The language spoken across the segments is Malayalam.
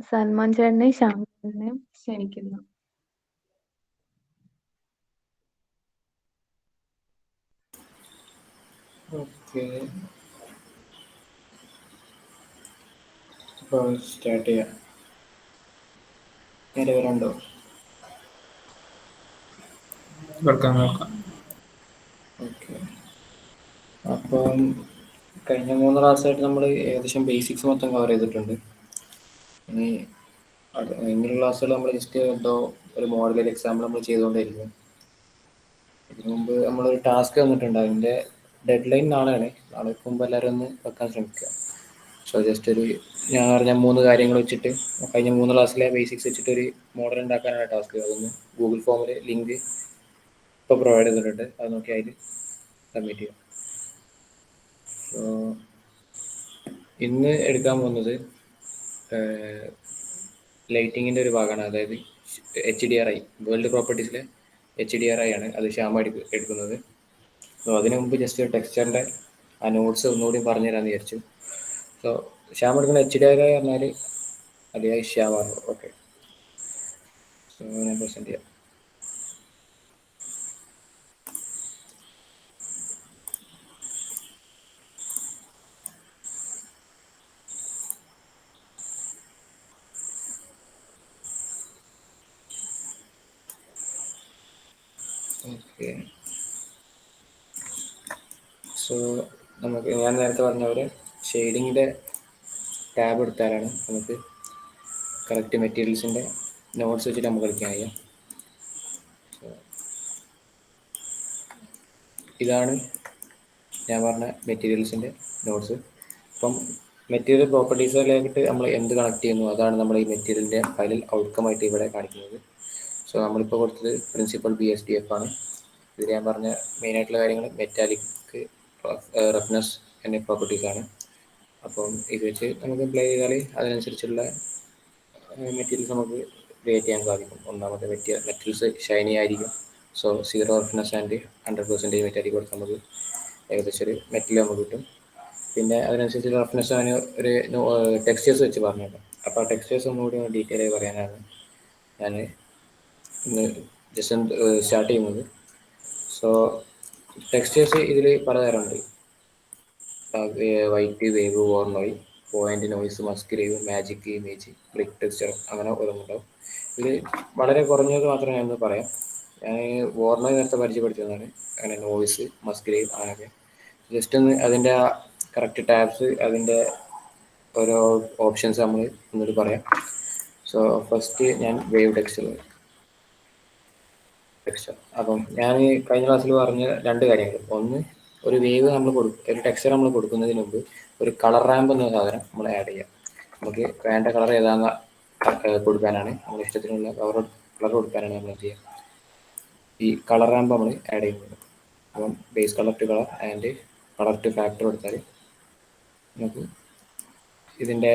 സൽമാൻ ചേട്ടനെയും ശ്യാമിനെയും ക്ഷണിക്കുന്നു. ഓക്കെ, അപ്പോൾ സ്റ്റാർട്ട് ചെയ്യാം. നേരെ വരണ്ടോ? Welcome welcome. ഓക്കെ, അപ്പം കഴിഞ്ഞ 3 ക്ലാസ്സായിട്ട് നമ്മൾ ഏകദേശം ബേസിക്സ് മൊത്തം കവർ ചെയ്തിട്ടുണ്ട്. ഇനി ഇങ്ങനെയുള്ള ക്ലാസ്സുകൾ നമ്മൾ ജസ്റ്റ് എന്തോ ഒരു മോഡൽ എക്സാമ്പിൾ നമ്മൾ ചെയ്തുകൊണ്ടേയിരിക്കും. ഇതിനു മുമ്പ് നമ്മളൊരു ടാസ്ക് തന്നിട്ടുണ്ട്, അതിൻ്റെ ഡെഡ് ലൈൻ നാളെയാണ്. നാളേക്ക് മുമ്പ് എല്ലാവരും ഒന്ന് വെക്കാൻ ശ്രമിക്കുക. സോ ജസ്റ്റ് ഒരു ഞാൻ പറഞ്ഞ 3 കാര്യങ്ങൾ വെച്ചിട്ട് കഴിഞ്ഞ 3 ക്ലാസ്സിലെ ബേസിക്സ് വെച്ചിട്ട് ഒരു മോഡൽ ഉണ്ടാക്കാനാണ് ടാസ്ക്. അതൊന്ന് ഗൂഗിൾ ഫോമിൽ ലിങ്ക് ഇപ്പോൾ പ്രൊവൈഡ് ചെയ്തിട്ടുണ്ട്, അത് നോക്കി അതിൽ സബ്മിറ്റ് ചെയ്യാം. സോ ഇന്ന് എടുക്കാൻ പോകുന്നത് ലൈറ്റിങ്ങിൻ്റെ ഒരു ഭാഗമാണ്. അതായത് HDRI, വേൾഡ് പ്രോപ്പർട്ടീസിലെ HDRI ആണ്. അത് ശ്യാമ എടുക്കുന്നത്. സോ അതിനു മുമ്പ് ജസ്റ്റ് ടെക്സ്ചറിൻ്റെ ആ നോട്ട്സ് ഒന്നുകൂടി പറഞ്ഞു തരാമെന്ന് വിചാരിച്ചു. സോ ശ്യാമ എടുക്കുന്ന HDRI പറഞ്ഞാൽ അതിയായി ശ്യാമ. ഓക്കെ, സോ ഞാൻ പ്രസൻറ്റ് ചെയ്യാം. ഓക്കെ, സോ നമുക്ക് ഞാൻ നേരത്തെ പറഞ്ഞ പോലെ ഷെയ്ഡിങ്ങിൻ്റെ ടാബ് എടുത്താലാണ് നമുക്ക് കറക്റ്റ് മെറ്റീരിയൽസിൻ്റെ നോട്ട്സ് വെച്ചിട്ട് നമുക്ക് കളിക്കാൻ കഴിയാം. ഇതാണ് ഞാൻ പറഞ്ഞ മെറ്റീരിയൽസിൻ്റെ നോട്ട്സ്. അപ്പം മെറ്റീരിയൽ പ്രോപ്പർട്ടീസിലായിട്ട് നമ്മൾ എന്ത് കണക്ട് ചെയ്യുന്നു അതാണ് നമ്മൾ ഈ മെറ്റീരിയലിൻ്റെ ഫയലിൽ ഔട്ട്കം ആയിട്ട് ഇവിടെ കാണിക്കുന്നത്. സോ നമ്മളിപ്പോൾ കൊടുത്തത് പ്രിൻസിപ്പൽ BSDF ആണ്. ഇതിൽ ഞാൻ പറഞ്ഞ മെയിനായിട്ടുള്ള കാര്യങ്ങൾ മെറ്റാലിക്, റഫ്നെസ് എന്നീ പ്രോപ്പർട്ടീസാണ്. അപ്പം ഇത് വെച്ച് നമുക്ക് അപ്ലൈ ചെയ്താൽ അതിനനുസരിച്ചുള്ള മെറ്റീരിയൽസ് നമുക്ക് ക്രിയേറ്റ് ചെയ്യാൻ സാധിക്കും. ഒന്നാമത്തെ മെറ്റീരിയൽസ് ഷൈനി ആയിരിക്കും. സോ 0 റഫ്നെസ് ആൻഡ് 100% മെറ്റാലിക് കൊടുത്ത് നമുക്ക് ഏകദേശം ഒരു മെറ്റൽ നമുക്ക് കിട്ടും. പിന്നെ അതിനനുസരിച്ച് റഫ്നെസ് അതിന് ഒരു ടെക്സ്റ്റേഴ്സ് വെച്ച് പറഞ്ഞേക്കാം. അപ്പോൾ ആ ടെക്സ്റ്റേഴ്സ് ഒന്നുകൂടി ഡീറ്റെയിൽ ആയി പറയാനാണ് ഞാൻ ഇന്ന് ജസ്റ്റ് സ്റ്റാർട്ട് ചെയ്യുന്നത്. സോ ടെക്സ്റ്റേഴ്സ് ഇതിൽ പലതരമുണ്ട്. White, wave, Voronoi, point, noise, Musgrave, magic, image, click texture, അങ്ങനെ ഓരോന്നുണ്ടാവും. ഇതിൽ വളരെ കുറഞ്ഞത് മാത്രമേ ഞാനൊന്ന് പറയാം. ഞാൻ വോർണോയ് നേരത്തെ പരിചയപ്പെടുത്തിയതാണ്. അങ്ങനെ നോയ്സ്, മസ്കിലേവ്, അങ്ങനെയൊക്കെ ജസ്റ്റ് ഒന്ന് അതിൻ്റെ ആ കറക്റ്റ് ടാബ്സ്, അതിൻ്റെ ഓരോ ഓപ്ഷൻസ് നമ്മൾ ഒന്നുകൂടി പറയാം. സോ ഫസ്റ്റ് ഞാൻ വേവ് ടെക്സ്ചർ. അപ്പം ഞാൻ കഴിഞ്ഞ ക്ലാസ്സിൽ പറഞ്ഞ 2 കാര്യങ്ങൾ. ഒന്ന്, ഒരു വേവ് ഒരു ടെക്സ്ചർ നമ്മൾ കൊടുക്കുന്നതിന് മുമ്പ് ഒരു കളർ റാമ്പ് എന്ന സാധനം നമ്മൾ ആഡ് ചെയ്യാം. നമുക്ക് വേണ്ട കളർ ഏതാണെന്ന് കൊടുക്കാനാണ്, നമ്മുടെ ഇഷ്ടത്തിനുള്ള കളർ കൊടുക്കാനാണ് നമ്മൾ എന്ത് ചെയ്യുക, ഈ കളർ റാമ്പ് നമ്മൾ ആഡ് ചെയ്യുന്നത്. അപ്പം base colour to colour and colour to factor കൊടുത്താൽ നമുക്ക് ഇതിൻ്റെ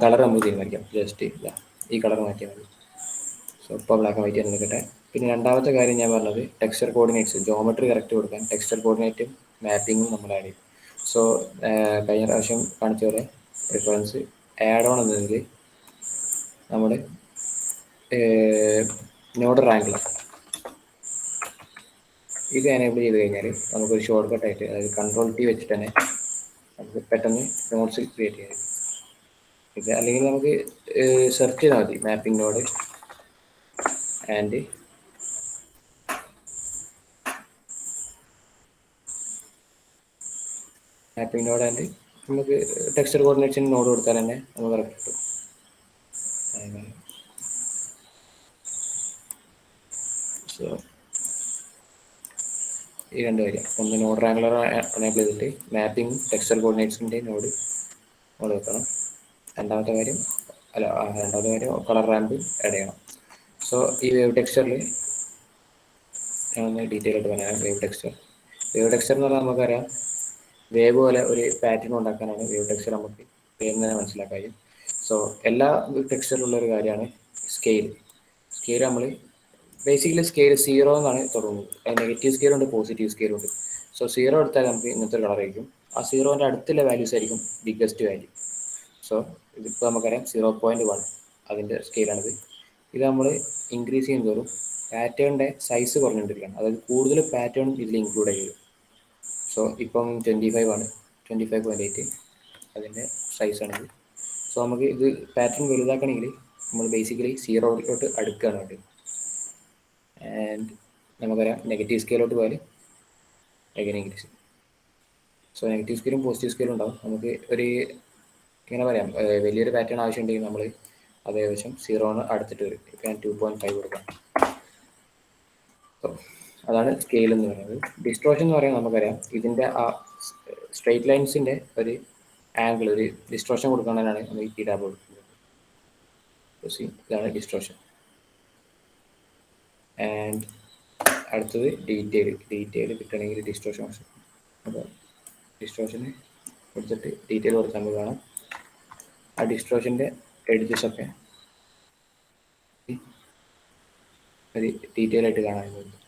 കളർ നമുക്ക് തീരുമാനിക്കാം. ജസ്റ്റ് ഈ കളർ മാറ്റിയാൽ മതി. സോ ഇപ്പോൾ ബ്ലാക്ക് ആൻഡ് വൈറ്റ് നിൽക്കട്ടെ. പിന്നെ രണ്ടാമത്തെ കാര്യം ഞാൻ പറഞ്ഞത് ടെക്സ്ചർ കോർഡിനേറ്റ്സ്, ജോമെട്രി കറക്റ്റ് കൊടുക്കാൻ ടെക്സ്ചർ കോർഡിനേറ്റും മാപ്പിങ്ങും നമ്മൾ ആഡ് ചെയ്യും. സോ കഴിഞ്ഞ പ്രാവശ്യം കാണിച്ച പോലെ പ്രിഫറൻസ് ആഡ് ഓൺ എന്നതിൽ നമ്മൾ നോഡ് റാങ്കുലർ ഇത് എനേബിൾ ചെയ്ത് കഴിഞ്ഞാൽ നമുക്കൊരു ഷോർട്ട് കട്ടായിട്ട്, അതായത് Ctrl+T വെച്ചിട്ട് തന്നെ നമുക്ക് പെട്ടെന്ന് നോട്ട്സ് ക്രിയേറ്റ് ചെയ്യാം. ഇത് അല്ലെങ്കിൽ നമുക്ക് സെർച്ച് ചെയ്താൽ മതി മാപ്പിംഗ് നോഡ് ആൻഡ് നമുക്ക് ടെക്സ്ചർ കോർഡിനേറ്റ്സിന് നോഡ് കൊടുത്താൽ തന്നെ നമുക്ക് കറക്റ്റ് കിട്ടും. സോ ഈ 2 കാര്യം, ഒന്ന് നോഡ് റാങ്കുലർ എനേബിൾ ചെയ്തിട്ട് മാപ്പിംഗ് ടെക്സ്ചർ കോർഡിനേറ്റ്സിൻ്റെ നോഡ് വെക്കണം. രണ്ടാമത്തെ കാര്യം കളർ റാമ്പ് ആഡ് ചെയ്യണം. സോ ഈ വേവ് ടെക്സ്ചറിൽ ഞാൻ ഒന്ന് ഡീറ്റെയിൽ ആയിട്ട് പറയാം. വേവ് ടെക്സ്ചർ എന്ന് പറഞ്ഞാൽ നമുക്കറിയാം, വേവ് പോലെ ഒരു പാറ്റേൺ ഉണ്ടാക്കാനാണ് വേവ് ടെക്സ്ചർ. നമുക്ക് പേര് തന്നെ മനസ്സിലാക്കായി. സോ എല്ലാ ടെക്സ്ചറിലുള്ള ഒരു കാര്യമാണ് സ്കെയിൽ. നമ്മൾ ബേസിക്കലി സ്കെയിൽ 0 എന്നാണ് തുടങ്ങുന്നത്. നെഗറ്റീവ് സ്കെയിലുണ്ട്, പോസിറ്റീവ് സ്കെയിലുണ്ട്. സോ 0 എടുത്താൽ നമുക്ക് ഇങ്ങനത്തെ ഒരു കളർ ആയിരിക്കും. ആ 0ൻ്റെ അടുത്തുള്ള വാല്യൂസ് ആയിരിക്കും ബിഗ്ഗസ്റ്റ് വാല്യൂ. സോ ഇതിപ്പോൾ നമുക്കറിയാം 0.1 അതിൻ്റെ സ്കെയിലാണിത്. ഇത് നമ്മൾ ഇൻക്രീസ് ചെയ്യുന്നതോറും പാറ്റേണിൻ്റെ സൈസ് കുറഞ്ഞുകൊണ്ടിരിക്കുകയാണ്. അതായത് കൂടുതൽ പാറ്റേൺ ഇതിൽ ഇൻക്ലൂഡ് ചെയ്യും. സോ ഇപ്പം 25 ആണ്, 25.8 അതിൻ്റെ സൈസാണിത്. സോ നമുക്ക് ഇത് പാറ്റേൺ വലുതാക്കണമെങ്കിൽ നമ്മൾ ബേസിക്കലി 0 അടുക്കുകയാണ് വേണ്ടത്. ആൻഡ് നമുക്കറിയാം നെഗറ്റീവ് സ്കെയിലോട്ട് പോയാൽ എങ്ങനെ ഇൻക്രീസ്. സോ നെഗറ്റീവ് സ്കെയിലും പോസിറ്റീവ് സ്കെയിലും ഉണ്ടാവും. നമുക്ക് ഒരു ഇങ്ങനെ പറയാം, വലിയൊരു പാറ്റേൺ ആവശ്യമുണ്ടെങ്കിൽ നമ്മൾ അത് ഏകദേശം 0 അടുത്തിട്ട് വരും. ഇപ്പം ഞാൻ 2.5 കൊടുക്കാം. സോ അതാണ് സ്കെയിൽ എന്ന് പറയുന്നത്. ഡിസ്ട്രോഷൻ എന്ന് പറയുന്നത് നമുക്കറിയാം ഇതിൻ്റെ ആ സ്ട്രെയിറ്റ് ലൈൻസിൻ്റെ ഒരു ആംഗിൾ, ഒരു ഡിസ്ട്രോഷൻ കൊടുക്കുന്നതിനാണ് നമ്മൾ ഈ ടാബ് കൊടുക്കുന്നത്. ഇതാണ് ഡിസ്ട്രോഷൻ. ആൻഡ് അടുത്തത് ഡീറ്റെയിൽ കിട്ടണമെങ്കിൽ ഡിസ്ട്രോഷൻ ഓപ്ഷൻ. അപ്പോൾ ഡിസ്ട്രോഷന് കൊടുത്തിട്ട് ഡീറ്റെയിൽ കൊടുക്കാൻ നമുക്ക് കാണാം. ആ ഡിസ്ട്രോഷൻ്റെ എഡ്ജസൊക്കെ ഒരു ഡീറ്റെയിൽ ആയിട്ട് കാണാൻ പറ്റും.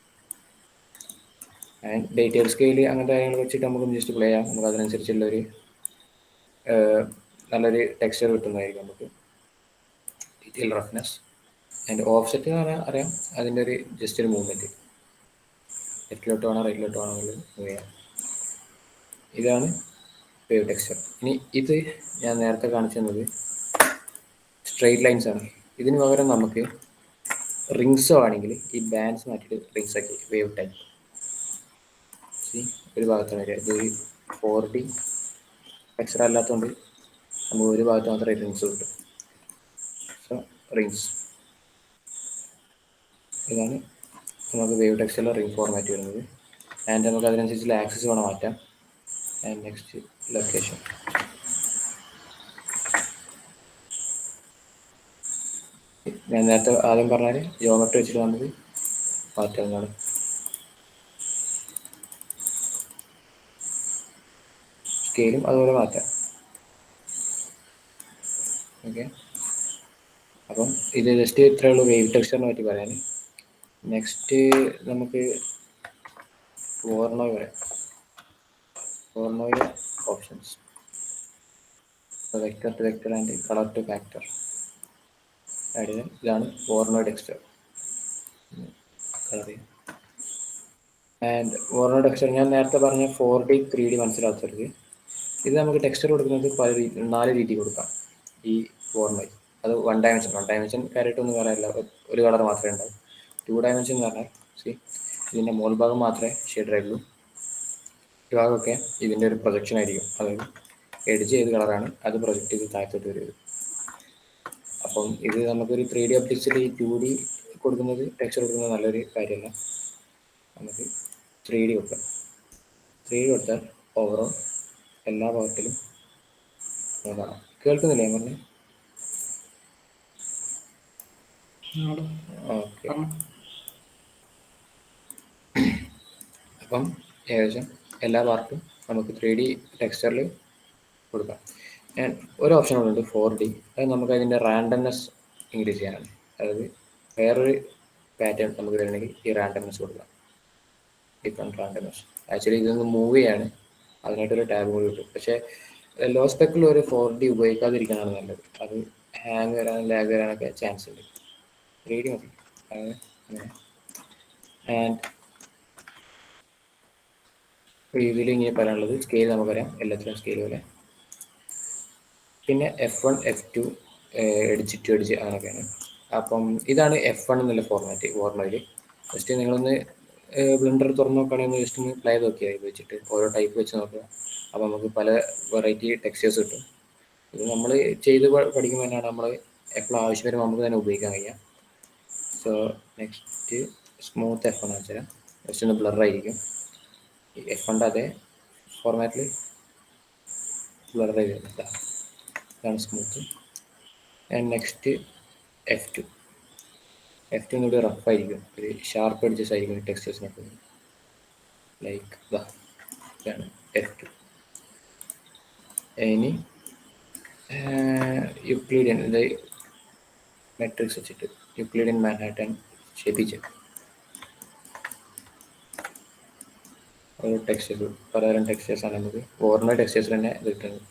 ആൻഡ് ഡീറ്റെയിൽ സ്കെയിൽ അങ്ങനത്തെ കാര്യങ്ങൾ വെച്ചിട്ട് നമുക്ക് ജസ്റ്റ് പ്ലേ ചെയ്യാം. നമുക്ക് അതിനനുസരിച്ചുള്ളൊരു നല്ലൊരു ടെക്സ്ചർ കിട്ടുന്നതായിരിക്കും നമുക്ക്. ഡീറ്റെയിൽ റഫ്നെസ് ആൻഡ് ഓഫ്സെറ്റ് എന്ന് പറഞ്ഞാൽ അറിയാം, അതിൻ്റെ ഒരു ജസ്റ്റ് ഒരു മൂവ്മെൻറ്റ്, ലെഫ്റ്റിലോട്ട് വേണം റൈറ്റിലോട്ട് വേണം എന്നുള്ളത് മൂവ് ചെയ്യാം. ഇതാണ് വേവ് ടെക്സ്ചർ. ഇനി ഇത് ഞാൻ നേരത്തെ കാണിച്ചു തന്നത് സ്ട്രെയിറ്റ് ലൈൻസ് ആണ്. ഇതിന് പകരം നമുക്ക് റിങ്സോ ആണെങ്കിൽ ഈ ബാൻഡ്സ് മാറ്റിയിട്ട് റിങ്സ് ആക്കി വേവ് ടൈപ്പ് ഒരു ഭാഗത്താണ് വരിക. ഇത് 4D ടെക്സ്ചർ അല്ലാത്തതുകൊണ്ട് നമുക്ക് ഒരു ഭാഗത്ത് മാത്രമേ റിങ്സ് കിട്ടും. സോ റിങ്സ് ഇതാണ് നമുക്ക് വേവ് ടെക്സ്ചറിലെ റിംഗ് ഫോർമാറ്റ് വരുന്നത്. ആൻഡ് നമുക്ക് അതിനനുസരിച്ചുള്ള ആക്സസ് വേണം മാറ്റാം. And next location. ഞാൻ നേരത്തെ ആദ്യം പറഞ്ഞാൽ ജിയോമെട്രി വെച്ചിട്ട് നമുക്ക് മാറ്റാവുന്നതാണ്. സ്കെയിലും അതുപോലെ മാറ്റാം. ഓക്കെ, അപ്പം ഇത് ജസ്റ്റ് ഇത്രയേ ഉള്ളൂ വേവ് ടെക്സ്ചറിനെ പറ്റി പറയാൻ. നെക്സ്റ്റ് നമുക്ക് വോർണോയ് പറയാം. Voronoi options vector to vector and colour to factor. ഇതാണ് വോർണോയ് ടെക്സ്ചർ. കളർ ചെയ്യാം. ആൻഡ് വോർണോയ് ടെക്സ്ചർ ഞാൻ നേരത്തെ പറഞ്ഞ 4D 3D മനസ്സിലാത്തവർക്ക് ഇത് നമുക്ക് ടെക്സ്ചർ കൊടുക്കുന്നത് 4 രീതി കൊടുക്കാം. ഈ വോർണോയ് അത് 1 ഡയമെൻഷൻ കാര്യമായിട്ടൊന്നും പറയാനില്ല, ഒരു കളർ മാത്രമേ ഉണ്ടാവും. 2 ഡയമെൻഷൻ എന്ന് പറഞ്ഞാൽ ഇതിൻ്റെ മോൾ ഭാഗം മാത്രമേ ഷെയ്ഡ് ആയിട്ടുള്ളൂ. ഈ ഭാഗമൊക്കെ ഇതിൻ്റെ ഒരു പ്രൊജക്ഷൻ ആയിരിക്കും. അതായത് എഡ്ജ് ചെയ്ത് കളറാണ്, അത് പ്രൊജക്റ്റ് ചെയ്ത് താഴത്തോട്ട് വരും. അപ്പം ഇത് നമുക്കൊരു 3D ഒബ്ജക്ട്സിൽ ഈ 2D കൊടുക്കുന്നത് ടെക്സ്ചർ കൊടുക്കുന്നത് നല്ലൊരു കാര്യമല്ല. നമുക്ക് 3D കൊടുക്കാം. 3D കൊടുത്താൽ ഓവറോൾ എല്ലാ ഭാഗത്തിലും കാണാം. കേൾക്കുന്നില്ലേ ഞാൻ പറഞ്ഞത്? ഓക്കെ, അപ്പം ഏകദേശം എല്ലാ പാർട്ടും നമുക്ക് 3D ടെക്സ്ചറിൽ കൊടുക്കാം. ഒരു ഓപ്ഷൻ ഉണ്ട് 4D. അത് നമുക്ക് അതിൻ്റെ റാൻഡംനെസ് ഇൻക്രീസ് ചെയ്യാനാണ്. അതായത് വേറൊരു പാറ്റേൺ നമുക്ക് തരണമെങ്കിൽ ഈ റാൻഡംനെസ് കൊടുക്കാം. Different randomness. ആക്ച്വലി ഇതൊന്ന് മൂവ് ചെയ്യാണ്, അതിനായിട്ടൊരു ടാബ് കൂടി കിട്ടും. പക്ഷേ ലോ സ്പെക്കിൽ ഒരു 4D ഉപയോഗിക്കാതിരിക്കാനാണ് നല്ലത്. അത് ഹാങ് വരാനും ലാഗ് വരാനൊക്കെ ചാൻസ് ഉണ്ട്. 3D മതി. ആൻഡ് ഇതിൽ ഇങ്ങനെ പറയാനുള്ളത് സ്കെയിൽ നമുക്കറിയാം, എല്ലാത്തിലും സ്കെയിൽ പോലെ. പിന്നെ F1 F2 edge to edge അങ്ങനെയൊക്കെയാണ്. അപ്പം ഇതാണ് F1 എന്നുള്ള ഫോർമാറ്റ് വോർണോയിൽ. ജസ്റ്റ് നിങ്ങളൊന്ന് ബ്ലെൻഡർ തുറന്ന് നോക്കുകയാണെങ്കിൽ ജസ്റ്റ് ഒന്ന് പ്ലേ ചെയ്ത് നോക്കിയാൽ ഇത് വെച്ചിട്ട് ഓരോ ടൈപ്പ് വെച്ച് നോക്കുക. അപ്പോൾ നമുക്ക് പല വെറൈറ്റി ടെക്സ്റ്റേഴ്സ് കിട്ടും. ഇത് നമ്മൾ ചെയ്ത് പഠിക്കുമ്പോൾ തന്നെയാണ് നമ്മൾ എപ്പോഴും ആവശ്യം വരുമ്പോൾ നമുക്ക് തന്നെ ഉപയോഗിക്കാൻ കഴിയാം. സോ നെക്സ്റ്റ് സ്മൂത്ത് F1 വെച്ചാൽ ജസ്റ്റ് ഒന്ന് ബ്ലറായിരിക്കും. ഈ F1 അതേ ഫോർമാറ്റിൽ ബ്ലർ ചെയ്ത് ഇതാണ് സ്മൂത്ത്. ആൻഡ് നെക്സ്റ്റ് F2 ഒന്നുകൂടി റഫായിരിക്കും, ഒരു ഷാർപ്പ് എഡ്ജസ് ആയിരിക്കും ടെക്സ്റ്റേഴ്സിനൊക്കെ. ലൈക്ക് ഇതാണ് F2. ഇനി യൂക്ലിഡിയൻ മെട്രിക്സ് വെച്ചിട്ട് യൂക്ലിഡിയൻ മാൻഹാട്ടൻ ഷേപ്പിച്ച് ഓരോ ടെക്സ്റ്റേഴ്സ് പലതരം ടെക്സ്റ്റേഴ്സാണ് നമുക്ക് വോർണോയ് ടെക്സ്റ്റേഴ്സ് തന്നെ ഇത് കിട്ടുന്നത്.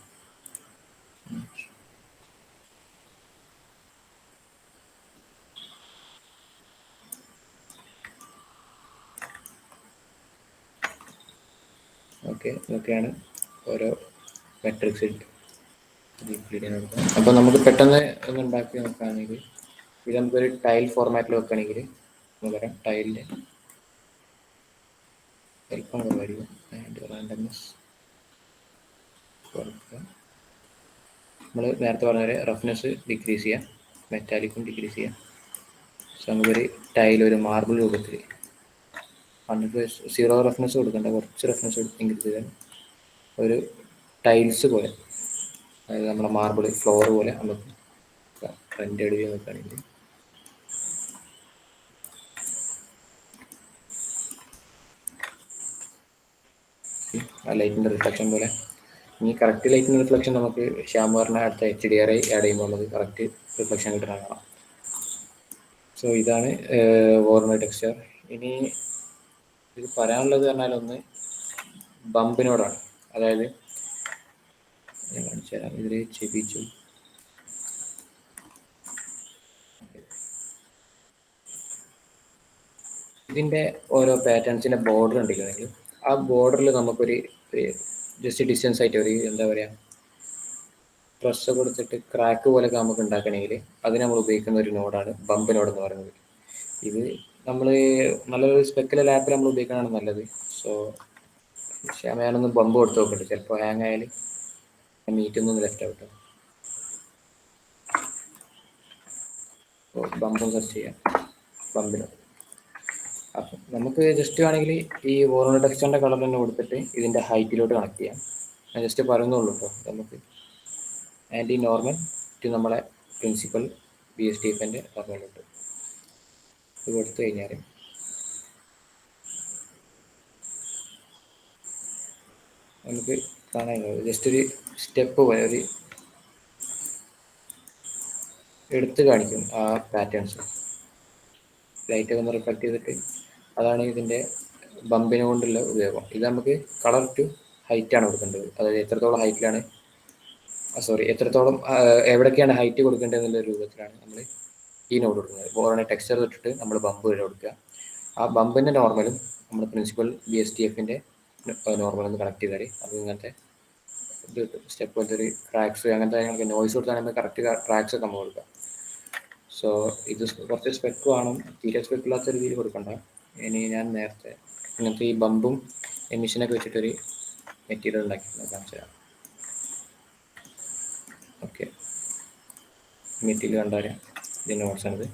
ഓക്കെ, ഇതൊക്കെയാണ് ഓരോ മെട്രിക്സ്. അപ്പോൾ നമുക്ക് പെട്ടെന്ന് ഒന്ന് ഉണ്ടാക്കി നോക്കുകയാണെങ്കിൽ ഇത് നമുക്കൊരു ടൈൽ ഫോർമാറ്റിൽ വെക്കുകയാണെങ്കിൽ നമുക്ക് പറയാം ടൈലിൻ്റെ വലിപ്പം കുറവായിരിക്കും. ആൻഡ് റാൻഡംനെസ് കൊടുക്കുക. നമ്മൾ നേരത്തെ പറഞ്ഞ പോലെ റഫ്നെസ് ഡിക്രീസ് ചെയ്യാം, മെറ്റാലിക്കും ഡിക്രീസ് ചെയ്യാം. സോ നമുക്കൊരു ടൈൽ ഒരു മാർബിൾ രൂപത്തിൽ 0 റഫ്നെസ് കൊടുക്കേണ്ട, കുറച്ച് റഫ്നെസ് ഇൻക്രീസ് ചെയ്താൽ ഒരു ടൈൽസ് പോലെ, അതായത് നമ്മുടെ മാർബിൾ ഫ്ലോർ പോലെ നമുക്ക് റെൻഡ് ചെയ്ത് നോക്കുകയാണെങ്കിൽ ആ ലൈറ്റിൻ്റെ റിഫ്ലക്ഷൻ പോലെ. ഇനി കറക്റ്റ് ലൈറ്റിൻ്റെ റിഫ്ലക്ഷൻ നമുക്ക് ശ്യാം പറഞ്ഞ അടുത്ത HDRI ആഡ് ചെയ്യുമ്പോൾ നമുക്ക് കറക്റ്റ് റിഫ്ലക്ഷൻ കിട്ടണം കാണാം. സോ ഇതാണ് വോർണർ ടെക്സ്ചർ. ഇനി ഇത് പറയാനുള്ളത് പറഞ്ഞാൽ ഒന്ന് ബമ്പിനോടാണ്. അതായത് ഞാൻ കാണിച്ചു തരാം. ഇതിൽ ചെബിച്ചു ഇതിൻ്റെ ഓരോ പാറ്റേൺസിൻ്റെ ബോർഡർ ഉണ്ടെങ്കിൽ ആ ബോർഡറിൽ നമുക്കൊരു ജസ്റ്റ് ഡിസ്റ്റൻസ് ആയിട്ട് ഒരു എന്താ പറയുക പ്രസ് കൊടുത്തിട്ട് ക്രാക്ക് പോലെയൊക്കെ നമുക്ക് ഉണ്ടാക്കണമെങ്കിൽ അതിന് നമ്മൾ ഉപയോഗിക്കുന്ന ഒരു നോഡാണ് ബമ്പ് നോഡ് എന്ന് പറയുന്നത്. ഇത് നമ്മൾ നല്ലൊരു സ്പെക്കുലർ ആപ്പിൽ നമ്മൾ ഉപയോഗിക്കാനാണ് നല്ലത്. സോ ഞാനൊന്ന് ബമ്പ് കൊടുത്ത് നോക്കട്ടെ, ചിലപ്പോൾ ഹാങ് ആയാൽ മീറ്റൊന്നും ലെഫ്റ്റ് ഔട്ട്. ബമ്പും സെർച്ച് ചെയ്യാം, ബമ്പിനോ. അപ്പം നമുക്ക് ജസ്റ്റ് വേണമെങ്കിൽ ഈ വോർണർ ടെക്സ്ചറിൻ്റെ കളർ തന്നെ കൊടുത്തിട്ട് ഇതിൻ്റെ ഹൈറ്റിലോട്ട് കണക്ട് ചെയ്യാം. ഞാൻ ജസ്റ്റ് പറയുന്നുള്ളൂ കേട്ടോ. നമുക്ക് ആൻറ്റി നോർമൽ ടു നമ്മളെ പ്രിൻസിപ്പൽ BSDFൻ്റെ നോർമലോട്ട് ഇത് കൊടുത്തു കഴിഞ്ഞാൽ നമുക്ക് കാണാൻ ജസ്റ്റ് ഒരു സ്റ്റെപ്പ് പോലെ ഒരു എടുത്ത് കാണിക്കും ആ പാറ്റേൺസ്. ലൈറ്റൊക്കെ ഒന്ന് റിഫ്ലക്ട് ചെയ്തിട്ട്, അതാണ് ഇതിൻ്റെ ബമ്പിനെ കൊണ്ടുള്ള ഉപയോഗം. ഇത് നമുക്ക് കളർ ടു ഹൈറ്റാണ് കൊടുക്കേണ്ടത്. അതായത് എത്രത്തോളം ഹൈറ്റിലാണ് എത്രത്തോളം എവിടേക്കാണ് ഹൈറ്റ് കൊടുക്കേണ്ടത് എന്നുള്ള രൂപത്തിലാണ് നമ്മൾ ഈ നോഡ് കൊടുക്കുന്നത്. ഇപ്പോൾ ടെക്സ്ചർ തൊട്ടിട്ട് നമ്മൾ ബമ്പ് വരെ കൊടുക്കുക. ആ ബമ്പിൻ്റെ നോർമലും നമ്മുടെ പ്രിൻസിപ്പൽ BSDFൻ്റെ നോർമലൊന്ന് കണക്ട് ചെയ്താൽ അത് ഇങ്ങനത്തെ ഇത് സ്റ്റെപ്പ് പോലത്തെ ഒരു ട്രാക്സ് അങ്ങനത്തെ ഞങ്ങൾക്ക് നോയ്സ് കൊടുത്താണെങ്കിൽ കറക്റ്റ് ട്രാക്സ് ഒക്കെ നമ്മൾ കൊടുക്കുക. സോ ഇത് കുറച്ച് സ്പെക്ക് വേണം, തീരെ സ്പെക്കില്ലാത്ത രീതിയിൽ കൊടുക്കണ്ട. ഇനി ഞാൻ നേരത്തെ ഇങ്ങനത്തെ ഈ ബമ്പും എമിഷനൊക്കെ വെച്ചിട്ടൊരു മെറ്റീരിയൽ ഉണ്ടാക്കി കാണിച്ചു തരാം. ഓക്കെ, മെറ്റീരിയൽ കണ്ടാൽ ഇത് നോട്ട്സാണിത്.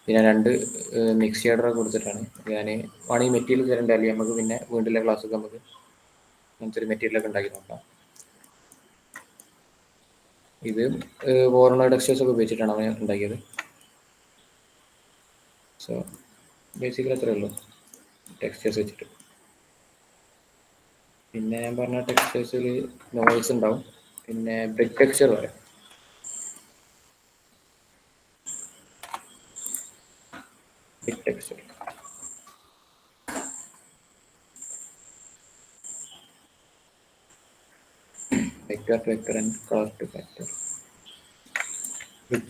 പിന്നെ 2 മിക്സ് ഷെയ്ഡറൊക്കെ കൊടുത്തിട്ടാണ് ഞാൻ വേണമെങ്കിൽ മെറ്റീരിയൽ തരേണ്ട, അല്ലെങ്കിൽ നമുക്ക് പിന്നെ വീണ്ടുള്ള ക്ലാസ്സൊക്കെ നമുക്ക് അങ്ങനത്തെ ഒരു മെറ്റീരിയലൊക്കെ ഉണ്ടാക്കി നോക്കാം. ഇത് വോർണർ ടെക്സ്റ്റേഴ്സ് ഒക്കെ ഉപയോഗിച്ചിട്ടാണ് അവൻ ഉണ്ടാക്കിയത്. സോ ബേസിക്കലി അത്രയേ ഉള്ളൂ ടെക്സ്റ്റേഴ്സ് വെച്ചിട്ട്. പിന്നെ ഞാൻ പറഞ്ഞ ടെക്സ്റ്റേഴ്സിൽ നോയ്സ് ഉണ്ടാവും. പിന്നെ ബ്രിക്ക് ടെക്സ്ചർ പറയാം. Brick texture vector to vector and colour to factor. Brick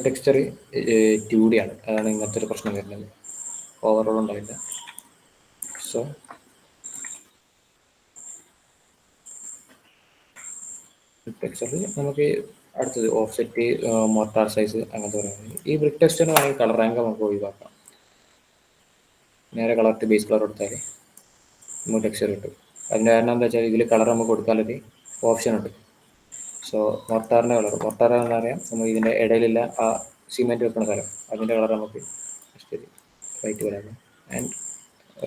texture 2D ആണ്. അതാണ് ഇങ്ങനത്തെ ഒരു പ്രശ്നം വരുന്നത്. ഓവറോൾ ഉണ്ടാവില്ല. സോ ടെക്സ്ചറിൽ നമുക്ക് അടുത്തത് ഓഫ്സെറ്റ്, മോർട്ടാർ സൈസ് അങ്ങനത്തെ പറയുന്നത്. ഈ ബ്രിക്ക് ടെക്സ്ചറിന് വേണമെങ്കിൽ കളർ റാങ്ക് നമുക്ക് ഒഴിവാക്കാം. നേരെ കളർ ടു ബേസ് കളർ കൊടുത്താൽ നമുക്ക് ടെക്സ്ചർ കിട്ടും. അതിൻ്റെ കാരണം എന്താ വെച്ചാൽ ഇതിൽ കളർ നമുക്ക് കൊടുക്കാനൊരു ഓപ്ഷൻ ഉണ്ട്. സോ മോർട്ടാറിൻ്റെ മോർട്ടാർ എന്ന് പറയാം നമ്മൾ ഇതിൻ്റെ ഇടയിലുള്ള ആ സിമെൻറ്റ് വെക്കുന്ന സ്ഥലം, അതിൻ്റെ കളർ നമുക്ക് ജസ്റ്റ് വൈറ്റ് വരാം. ആൻഡ്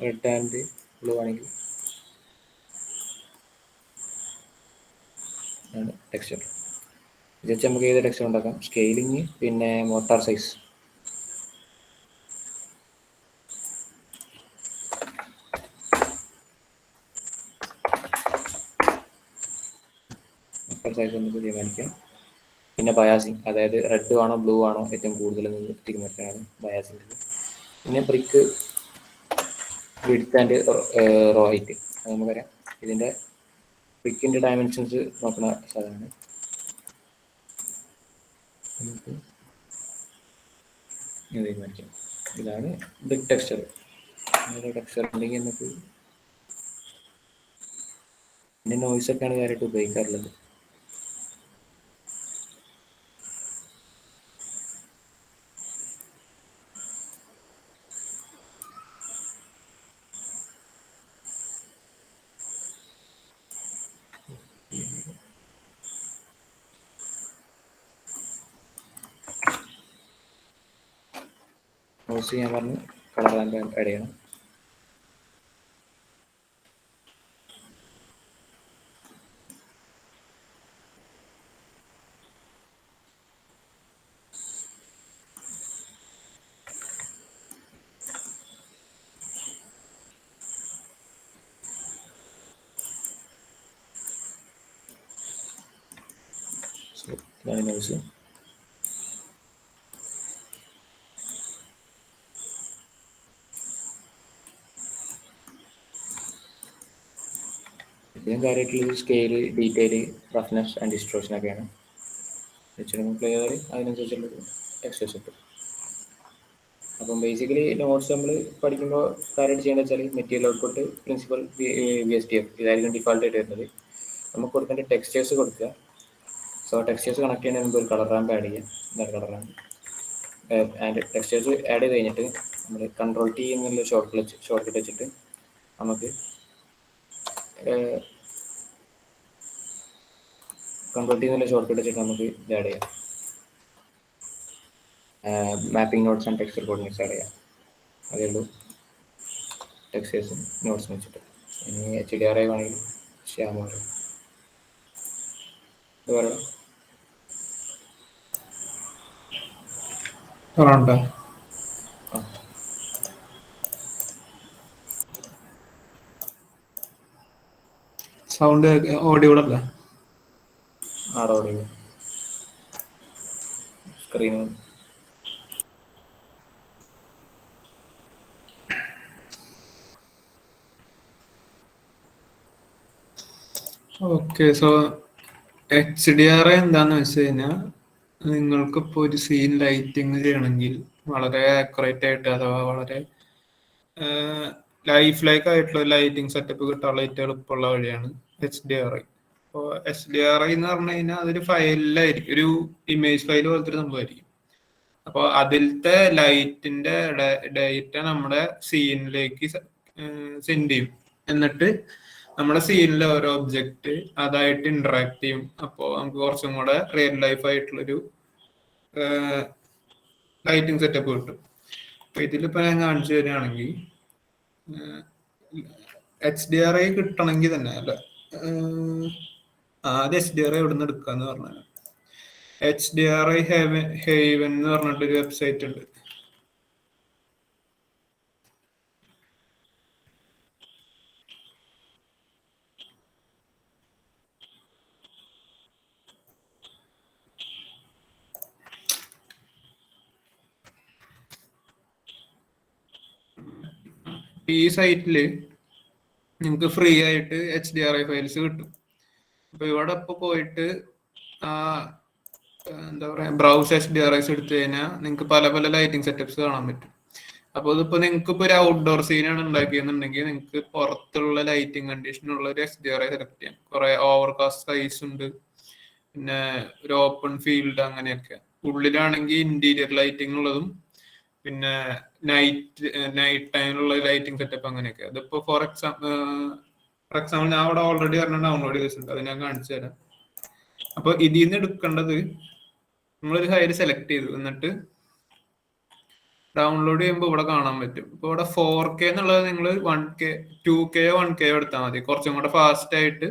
റെഡ് ആൻഡ് ബ്ലൂ ആണെങ്കിൽ ആണ് ടെക്സ്ചർ. ഇത് വെച്ച് നമുക്ക് ഏത് ടെക്സ്ചർ ഉണ്ടാക്കാം. സ്കെയിലിങ്, പിന്നെ മോർട്ടാർ സൈസ്. മോർട്ടാർ സൈസ് നമുക്ക് തീരുമാനിക്കാം. പിന്നെ ബയാസിങ്, അതായത് റെഡ് ആണോ ബ്ലൂ ആണോ ഏറ്റവും കൂടുതൽ തീരുമാനിക്കാനാണ് ബയാസിങ്. പിന്നെ brick width and row height, അത് നമുക്കറിയാം. ഇതിൻ്റെ ബ്രിക്കിൻ്റെ ഡയമെൻഷൻസ് നോക്കുന്ന സാധനമാണ്. നമുക്ക് തീരുമാനിക്കാം. ഇതാണ് ബ്രിക്ക് ടെക്സ്ചർ. ടെക്സ്ചർ ഉണ്ടെങ്കിൽ നമുക്ക് പിന്നെ നോയ്സ് ഒക്കെയാണ് കാര്യമായിട്ട് ഉപയോഗിക്കാറുള്ളത്. നോയ്സ് ഞാൻ പറഞ്ഞു കളർ ആൻഡ് ആഡ് ചെയ്യണം. ഇതാണ് നോയ്സ്. ഇതിനും കാര്യമായിട്ടുള്ള scale, detail, roughness and distortion ഒക്കെയാണ്. വെച്ചിട്ട് പ്ലേ ചെയ്താൽ അതിനനുസരിച്ചുള്ള ടെക്സ്റ്റേഴ്സ് കിട്ടും. അപ്പം ബേസിക്കലി നോട്ട്സ് നമ്മൾ പഠിക്കുമ്പോൾ കാര്യമായിട്ട് ചെയ്യേണ്ടത് വെച്ചാൽ മെറ്റീരിയൽ ഔട്ട്പുട്ട് പ്രിൻസിപ്പൽ VSTF ഇതായിരിക്കും ഡിഫാൾട്ട് ആയിട്ട് വരുന്നത്. നമുക്ക് കൊടുക്കേണ്ട ടെക്സ്റ്റേഴ്സ് കൊടുക്കുക. സോ ടെക്സ്റ്റേഴ്സ് കണക്ട് ചെയ്യുന്നതിന് മുമ്പ് ഒരു കളർ റാമ്പ് ആഡ് ചെയ്യുക. ഇതാണ് colour ramp. And textures add ചെയ്ത് കഴിഞ്ഞിട്ട് നമ്മൾ Ctrl+T എന്നുള്ള ഷോർട്ട് കട്ട് വെച്ചിട്ട് നമുക്ക് Ctrl+T എന്നുള്ള ഷോർട്ട് കട്ട് വെച്ചിട്ട് നമുക്ക് ഇത് ആഡ് ചെയ്യാം. Mapping notes and texture coordinates add ചെയ്യാം. അതേ ഉള്ളൂ ടെക്സ്റ്റേഴ്സും നോട്ട്സും വെച്ചിട്ട്. ഇനി HDRI വേണമെങ്കിൽ ശ്യാമ പറയും. ഇത് പറയണം. സൗണ്ട് ഓഡിയോടെ അല്ല ആടോടി സ്ക്രീൻ ഓക്കെ. സോ HDRI എന്താന്ന് വെച്ച് കഴിഞ്ഞാൽ നിങ്ങൾക്കിപ്പോൾ ഒരു സീൻ ലൈറ്റിങ് ചെയ്യണമെങ്കിൽ വളരെ ആക്യുറേറ്റ് ആയിട്ട് അഥവാ വളരെ ലൈഫ് ആയിട്ടുള്ള ലൈറ്റിംഗ് സെറ്റപ്പ് കിട്ടാനുള്ള ഏറ്റവും എളുപ്പമുള്ള വഴിയാണ് HDRI. അപ്പോൾ HDRI എന്ന് പറഞ്ഞു കഴിഞ്ഞാൽ അതൊരു ഫയലിലായിരിക്കും, ഒരു ഇമേജ് ഫയൽ പോലത്തെ ഒരു സംഭവമായിരിക്കും. അപ്പോൾ അതിലത്തെ ലൈറ്റിന്റെ ഡേറ്റ നമ്മുടെ സീനിലേക്ക് സെൻഡ് ചെയ്യും. എന്നിട്ട് നമ്മുടെ സീനിലെ ഓരോ ഒബ്ജക്റ്റ് അതായിട്ട് ഇന്ററാക്ട് ചെയ്യും. അപ്പോൾ നമുക്ക് കുറച്ചും കൂടെ റിയൽ ലൈഫ് ആയിട്ടുള്ളൊരു ലൈറ്റിംഗ് സെറ്റപ്പ് കിട്ടും. അപ്പൊ ഇതിലിപ്പോ ഞാൻ കാണിച്ചു തരികയാണെങ്കിൽ HDRI കിട്ടണമെങ്കിൽ തന്നെ അല്ല, ആദ്യം HDRI എവിടെ നിന്ന് എടുക്കാന്ന് പറഞ്ഞാൽ HDRI ഹേവൻ എന്ന് പറഞ്ഞിട്ടൊരു വെബ്സൈറ്റ് ഉണ്ട്. ഈ സൈറ്റില് നിങ്ങൾക്ക് ഫ്രീ ആയിട്ട് HDRI ഫയൽസ് കിട്ടും. അപ്പൊ ഇവിടെ ഇപ്പൊ പോയിട്ട് എന്താ പറയാ ബ്രൗസ് HDRIs എടുത്തു കഴിഞ്ഞാൽ നിങ്ങൾക്ക് പല പല ലൈറ്റിംഗ് സെറ്റപ്സ് കാണാൻ പറ്റും. അപ്പൊ ഇതിപ്പോ നിങ്ങൾക്ക് ഇപ്പൊ ഒരു ഔട്ട്ഡോർ സീനാണ് ഉണ്ടാക്കിയെന്നുണ്ടെങ്കിൽ നിങ്ങൾക്ക് പുറത്തുള്ള ലൈറ്റിംഗ് കണ്ടീഷനുള്ള ഒരു HDRI സെലക്ട് ചെയ്യാം. കുറെ ഓവർകാസ്റ്റ് സൈസ് ഉണ്ട്, പിന്നെ ഒരു ഓപ്പൺ ഫീൽഡ്, അങ്ങനെയൊക്കെ. ഉള്ളിലാണെങ്കിൽ ഇന്റീരിയർ ലൈറ്റിംഗ് ഉള്ളതും പിന്നെ നൈറ്റ് ടൈമിലുള്ള ലൈറ്റിംഗ് സെറ്റപ്പ്, അങ്ങനെയൊക്കെ. അതിപ്പോ ഫോർ എക്സാമ്പിൾ ഞാൻ അവിടെ ഓൾറെഡി പറഞ്ഞ ഡൗൺലോഡ് ചെയ്തിട്ടുണ്ട്, അത് ഞാൻ കാണിച്ചു തരാം. അപ്പൊ ഇതിൽ നിന്ന് എടുക്കേണ്ടത് നമ്മളൊരു ഫയൽ സെലക്ട് ചെയ്തു, എന്നിട്ട് ഡൗൺലോഡ് ചെയ്യുമ്പോൾ ഇവിടെ കാണാൻ പറ്റും. ഇപ്പൊ ഇവിടെ 4K എന്നുള്ളത് നിങ്ങൾ 1K 2K 1K എടുത്താൽ മതി, കുറച്ചും കൂടെ ഫാസ്റ്റ് ആയിട്ട്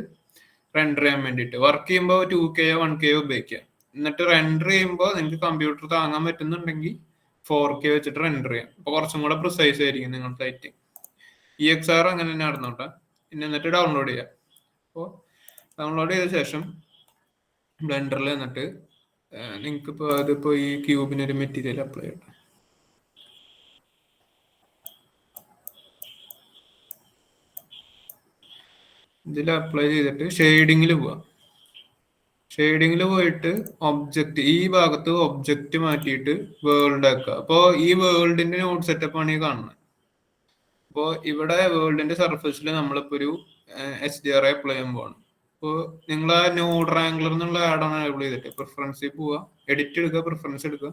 റെൻഡർ ചെയ്യാൻ വേണ്ടിയിട്ട്. വർക്ക് ചെയ്യുമ്പോൾ 2K 1K ഉപയോഗിക്കുക. എന്നിട്ട് റെൻഡർ ചെയ്യുമ്പോൾ നിങ്ങൾക്ക് കമ്പ്യൂട്ടർ താങ്ങാൻ പറ്റുന്നുണ്ടെങ്കിൽ 4K വെച്ചിട്ട് റെൻഡർ ചെയ്യാം. അപ്പൊ കുറച്ചും കൂടെ പ്രിസൈസ് ആയിരിക്കും നിങ്ങളുടെ സൈറ്റ്. EXR അങ്ങനെ തന്നെ നടന്നോട്ടെ. പിന്നെ എന്നിട്ട് ഡൗൺലോഡ് ചെയ്യാം. അപ്പോൾ ഡൗൺലോഡ് ചെയ്ത ശേഷം ബ്ലെൻഡറിൽ എന്നിട്ട് നിങ്ങൾക്ക് ഇപ്പോൾ അതിപ്പോ ഈ ക്യൂബിനൊരു മെറ്റീരിയൽ അപ്ലൈ ചെയ്യട്ടെ. ഇതിൽ അപ്ലൈ ചെയ്തിട്ട് ഷെയ്ഡിങ്ങിൽ പോവാം. ഷെയ്ഡിങ്ങിൽ പോയിട്ട് ഒബ്ജക്റ്റ്, ഈ ഭാഗത്ത് ഒബ്ജക്റ്റ് മാറ്റിയിട്ട് വേൾഡ് ആക്കുക. അപ്പോൾ ഈ വേൾഡിന്റെ നോഡ് സെറ്റപ്പ് ആണ് ഈ കാണുന്നത്. അപ്പോൾ ഇവിടെ വേൾഡിന്റെ സർഫസിൽ നമ്മളിപ്പോ ഒരു HDRI അപ്ലൈ ചെയ്യാൻ പോവാണ്. അപ്പോൾ നിങ്ങൾ ആ നോഡ് റാങ്കുലർ എന്നുള്ള ആഡ് ഓൺ എനേബിൾ ചെയ്തിട്ട് പ്രിഫറൻസിൽ പോവുക, എഡിറ്റ് എടുക്കുക, പ്രിഫറൻസ് എടുക്കുക,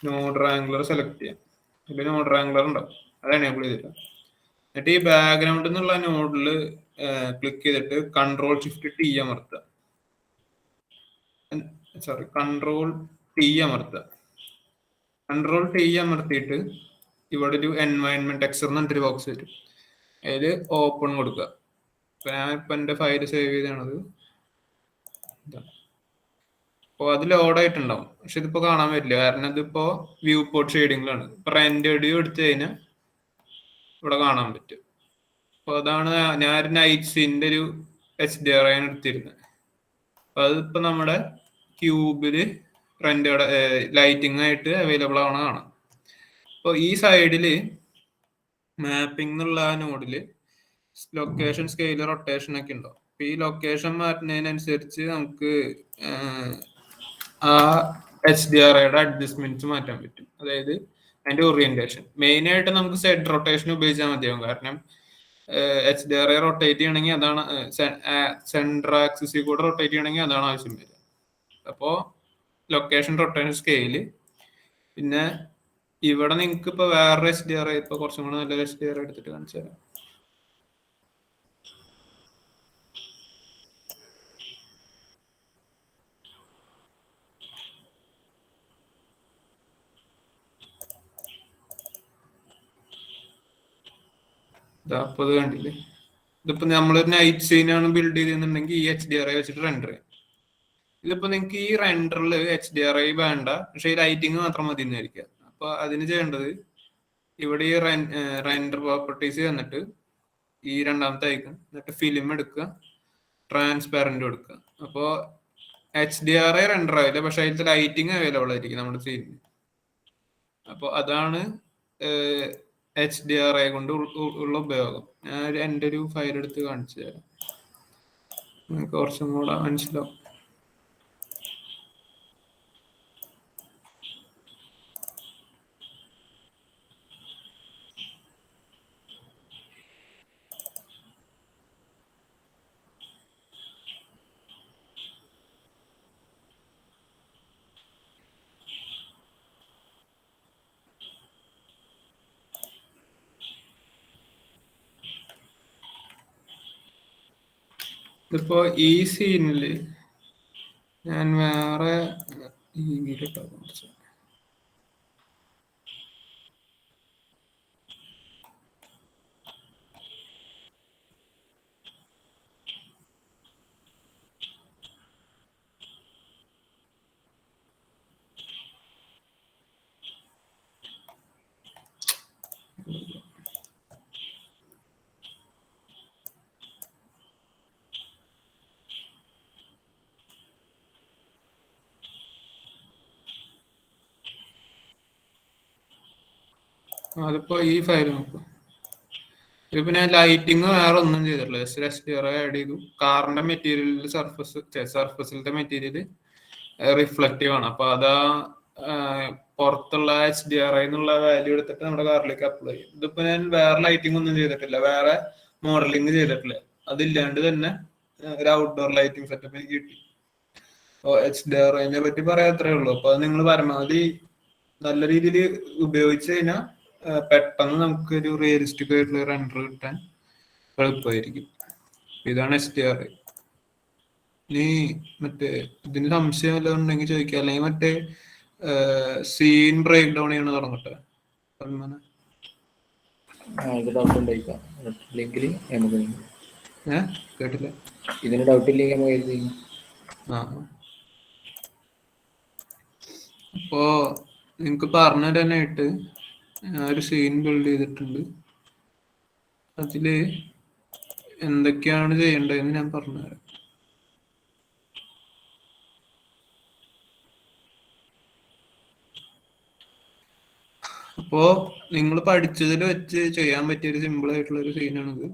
നോഡ് റാങ്കുലർ സെലക്ട് ചെയ്യാം. ഇതിൽ നോഡ് റാങ്കുലർ ഉണ്ടാവും, അത് എനേബിൾ ചെയ്തിട്ട് എന്നിട്ട് ഈ ബാക്ക്ഗ്രൗണ്ട് എന്നുള്ള നോഡിൽ ക്ലിക്ക് ചെയ്തിട്ട് Ctrl+Shift+T അമർത്തുക. Ctrl+T അമർത്തുക. Ctrl+T അമർത്തിയിട്ട് ഇവിടെ ഒരു എൻവയൺമെന്റ് ടെക്സ്ചർ എന്ന് പറഞ്ഞിട്ടൊരു ബോക്സ് വരും, അതിൽ ഓപ്പൺ കൊടുക്കുക. ഞാൻ ഇപ്പൊ എന്റെ ഫയൽ സേവ് ചെയ്താണത്. അപ്പോൾ അത് ലോഡ് ആയിട്ടുണ്ടാവും, പക്ഷെ ഇതിപ്പോ കാണാൻ പറ്റില്ല കാരണം ഇതിപ്പോ വ്യൂ പോർട്ട് ഷെയ്ഡിങ്ങിലാണ്. ഇപ്പൊ റെൻഡേർഡ് വ്യൂ എടുത്തു കഴിഞ്ഞാൽ ഇവിടെ കാണാൻ പറ്റും. അപ്പൊ അതാണ് ഞാൻ ഒരു നൈറ്റ് സീനിന്റെ ഒരു HDRI ആണ് എടുത്തിരുന്നത്. അപ്പൊ അതിപ്പോ നമ്മുടെ ക്യൂബില് റെൻഡേർഡ് ലൈറ്റിംഗ് ആയിട്ട് അവൈലബിൾ ആണ് കാണാം. അപ്പോൾ ഈ സൈഡില് മാപ്പിംഗ് എന്നുള്ള ആ നോഡില് ലൊക്കേഷൻ, സ്കെയിൽ, റൊട്ടേഷൻ ഒക്കെ ഉണ്ടാവും. അപ്പൊ ഈ ലൊക്കേഷൻ മാറ്റുന്നതിനനുസരിച്ച് നമുക്ക് ആ HDRIയുടെ അഡ്ജസ്റ്റ്മെന്റ്സ് മാറ്റാൻ പറ്റും. അതായത് അതിന്റെ ഓറിയന്റേഷൻ മെയിൻ ആയിട്ട് നമുക്ക് സെഡ് റൊട്ടേഷൻ ഉപയോഗിച്ചാൽ മതിയാവും. കാരണം HDRI റൊട്ടേറ്റ് ചെയ്യണമെങ്കിൽ അതാണ്, സെൻട്രൽ ആക്സിസിൽ കൂടെ റൊട്ടേറ്റ് ചെയ്യണമെങ്കിൽ അതാണ് ആവശ്യം വരിക. അപ്പോൾ ലൊക്കേഷൻ, റൊട്ടേഷൻ, സ്കെയില്. പിന്നെ ഇവിടെ നിങ്ങൾക്ക് ഇപ്പൊ വേറൊരു HDRI, ഇപ്പൊ കുറച്ചും കൂടെ നല്ലൊരു HDRI എടുത്തിട്ട് കാണിച്ചു തരാം. അപ്പൊ ഇത് കണ്ടില്ലേ, ഇതിപ്പോ നമ്മളൊരു നൈറ്റ് സീനാണ് ബിൽഡ് ചെയ്തിട്ടുണ്ടെങ്കിൽ ഈ HDRI വെച്ചിട്ട് റെൻഡർ ചെയ്യാം. ഇതിപ്പോ നിങ്ങൾക്ക് ഈ റെൻഡറിൽ HDRI വേണ്ട, പക്ഷെ ഈ ലൈറ്റിംഗ് മാത്രം മതി എന്നായിരിക്കാം. അപ്പൊ അതിന് ചെയ്യേണ്ടത് ഇവിടെ ഈ റെൻഡർ പ്രോപ്പർട്ടീസ് വന്നിട്ട് ഈ രണ്ടാമത്തെ ഐക്കൺ, എന്നിട്ട് ഫിലിം എടുക്കുക, ട്രാൻസ്പാരന്റ് കൊടുക്കുക. അപ്പോൾ HDRI റെൻഡർ ആവില്ല, പക്ഷെ അതിലത്തെ ലൈറ്റിംഗ് അവൈലബിൾ ആയിരിക്കും നമ്മുടെ സീനിൽ. അപ്പോൾ അതാണ് HDRI കൊണ്ട് ഉള്ള ഉപയോഗം. ഞാൻ എൻ്റെ ഒരു ഫയൽ എടുത്ത് കാണിച്ചു തരാം, നിങ്ങൾക്ക് കുറച്ചും കൂടെ മനസ്സിലാവും. ഇതിപ്പോ ഈ സീനില് ഞാൻ വേറെ അതിപ്പോ ഈ ഫയൽ നോക്കും. ഇതിപ്പോ ഞാൻ ലൈറ്റിങ് വേറെ ഒന്നും ചെയ്തിട്ടില്ല, ജസ്റ്റ് HDRI ആഡ് ചെയ്തു. കാറിന്റെ മെറ്റീരിയലിൽ സർഫസിലത്തെ മെറ്റീരിയൽ റിഫ്ലക്റ്റീവ് ആണ്. അപ്പൊ അതാ പുറത്തുള്ള HDRI എന്നുള്ള വാല്യൂ എടുത്തിട്ട് നമ്മുടെ കാറിലേക്ക് അപ്ലൈ ചെയ്യും. ഇതിപ്പോ ഞാൻ വേറെ ലൈറ്റിംഗ് ഒന്നും ചെയ്തിട്ടില്ല, വേറെ മോഡലിംഗ് ചെയ്തിട്ടില്ല. അതില്ലാണ്ട് തന്നെ ഒരു ഔട്ട്ഡോർ ലൈറ്റിംഗ് സെറ്റപ്പ് എനിക്ക് കിട്ടി. അപ്പോൾ HDRIനെ പറ്റി പറയാത്രേ ഉള്ളൂ. അപ്പൊ അത് നിങ്ങൾ പരമാവധി നല്ല രീതിയിൽ ഉപയോഗിച്ച് കഴിഞ്ഞാൽ പെട്ടെന്ന് നമുക്ക് ഒരു റിയലിസ്റ്റിക് ആയിട്ടുള്ള റെൻഡർ കിട്ടാൻ എളുപ്പമായിരിക്കും. ഇതാണ് HDRI. ഇനി മറ്റേ ഇതിന് സംശയം വല്ലതും ഉണ്ടെങ്കിൽ ചോദിക്കുക, അല്ലെങ്കിൽ മറ്റേ സീൻ ബ്രേക്ക് ഡൗൺ ചെയ്യണ തുടങ്ങട്ടെ. കേട്ടില്ല, ഇതിന് ഡൗട്ട് ഇല്ലെങ്കിൽ നമുക്ക് അപ്പോ നിങ്ങക്ക് പറഞ്ഞു തരാനായിട്ട് ഞാൻ ഒരു സീൻ ബിൽഡ് ചെയ്തിട്ടുണ്ട്. അതില് എന്തൊക്കെയാണ് ചെയ്യേണ്ടതെന്ന് ഞാൻ പറഞ്ഞുതരാം. അപ്പോ നിങ്ങൾ പഠിച്ചതിൽ വെച്ച് ചെയ്യാൻ പറ്റിയ ഒരു സിമ്പിൾ ആയിട്ടുള്ള ഒരു സീനാണിത്.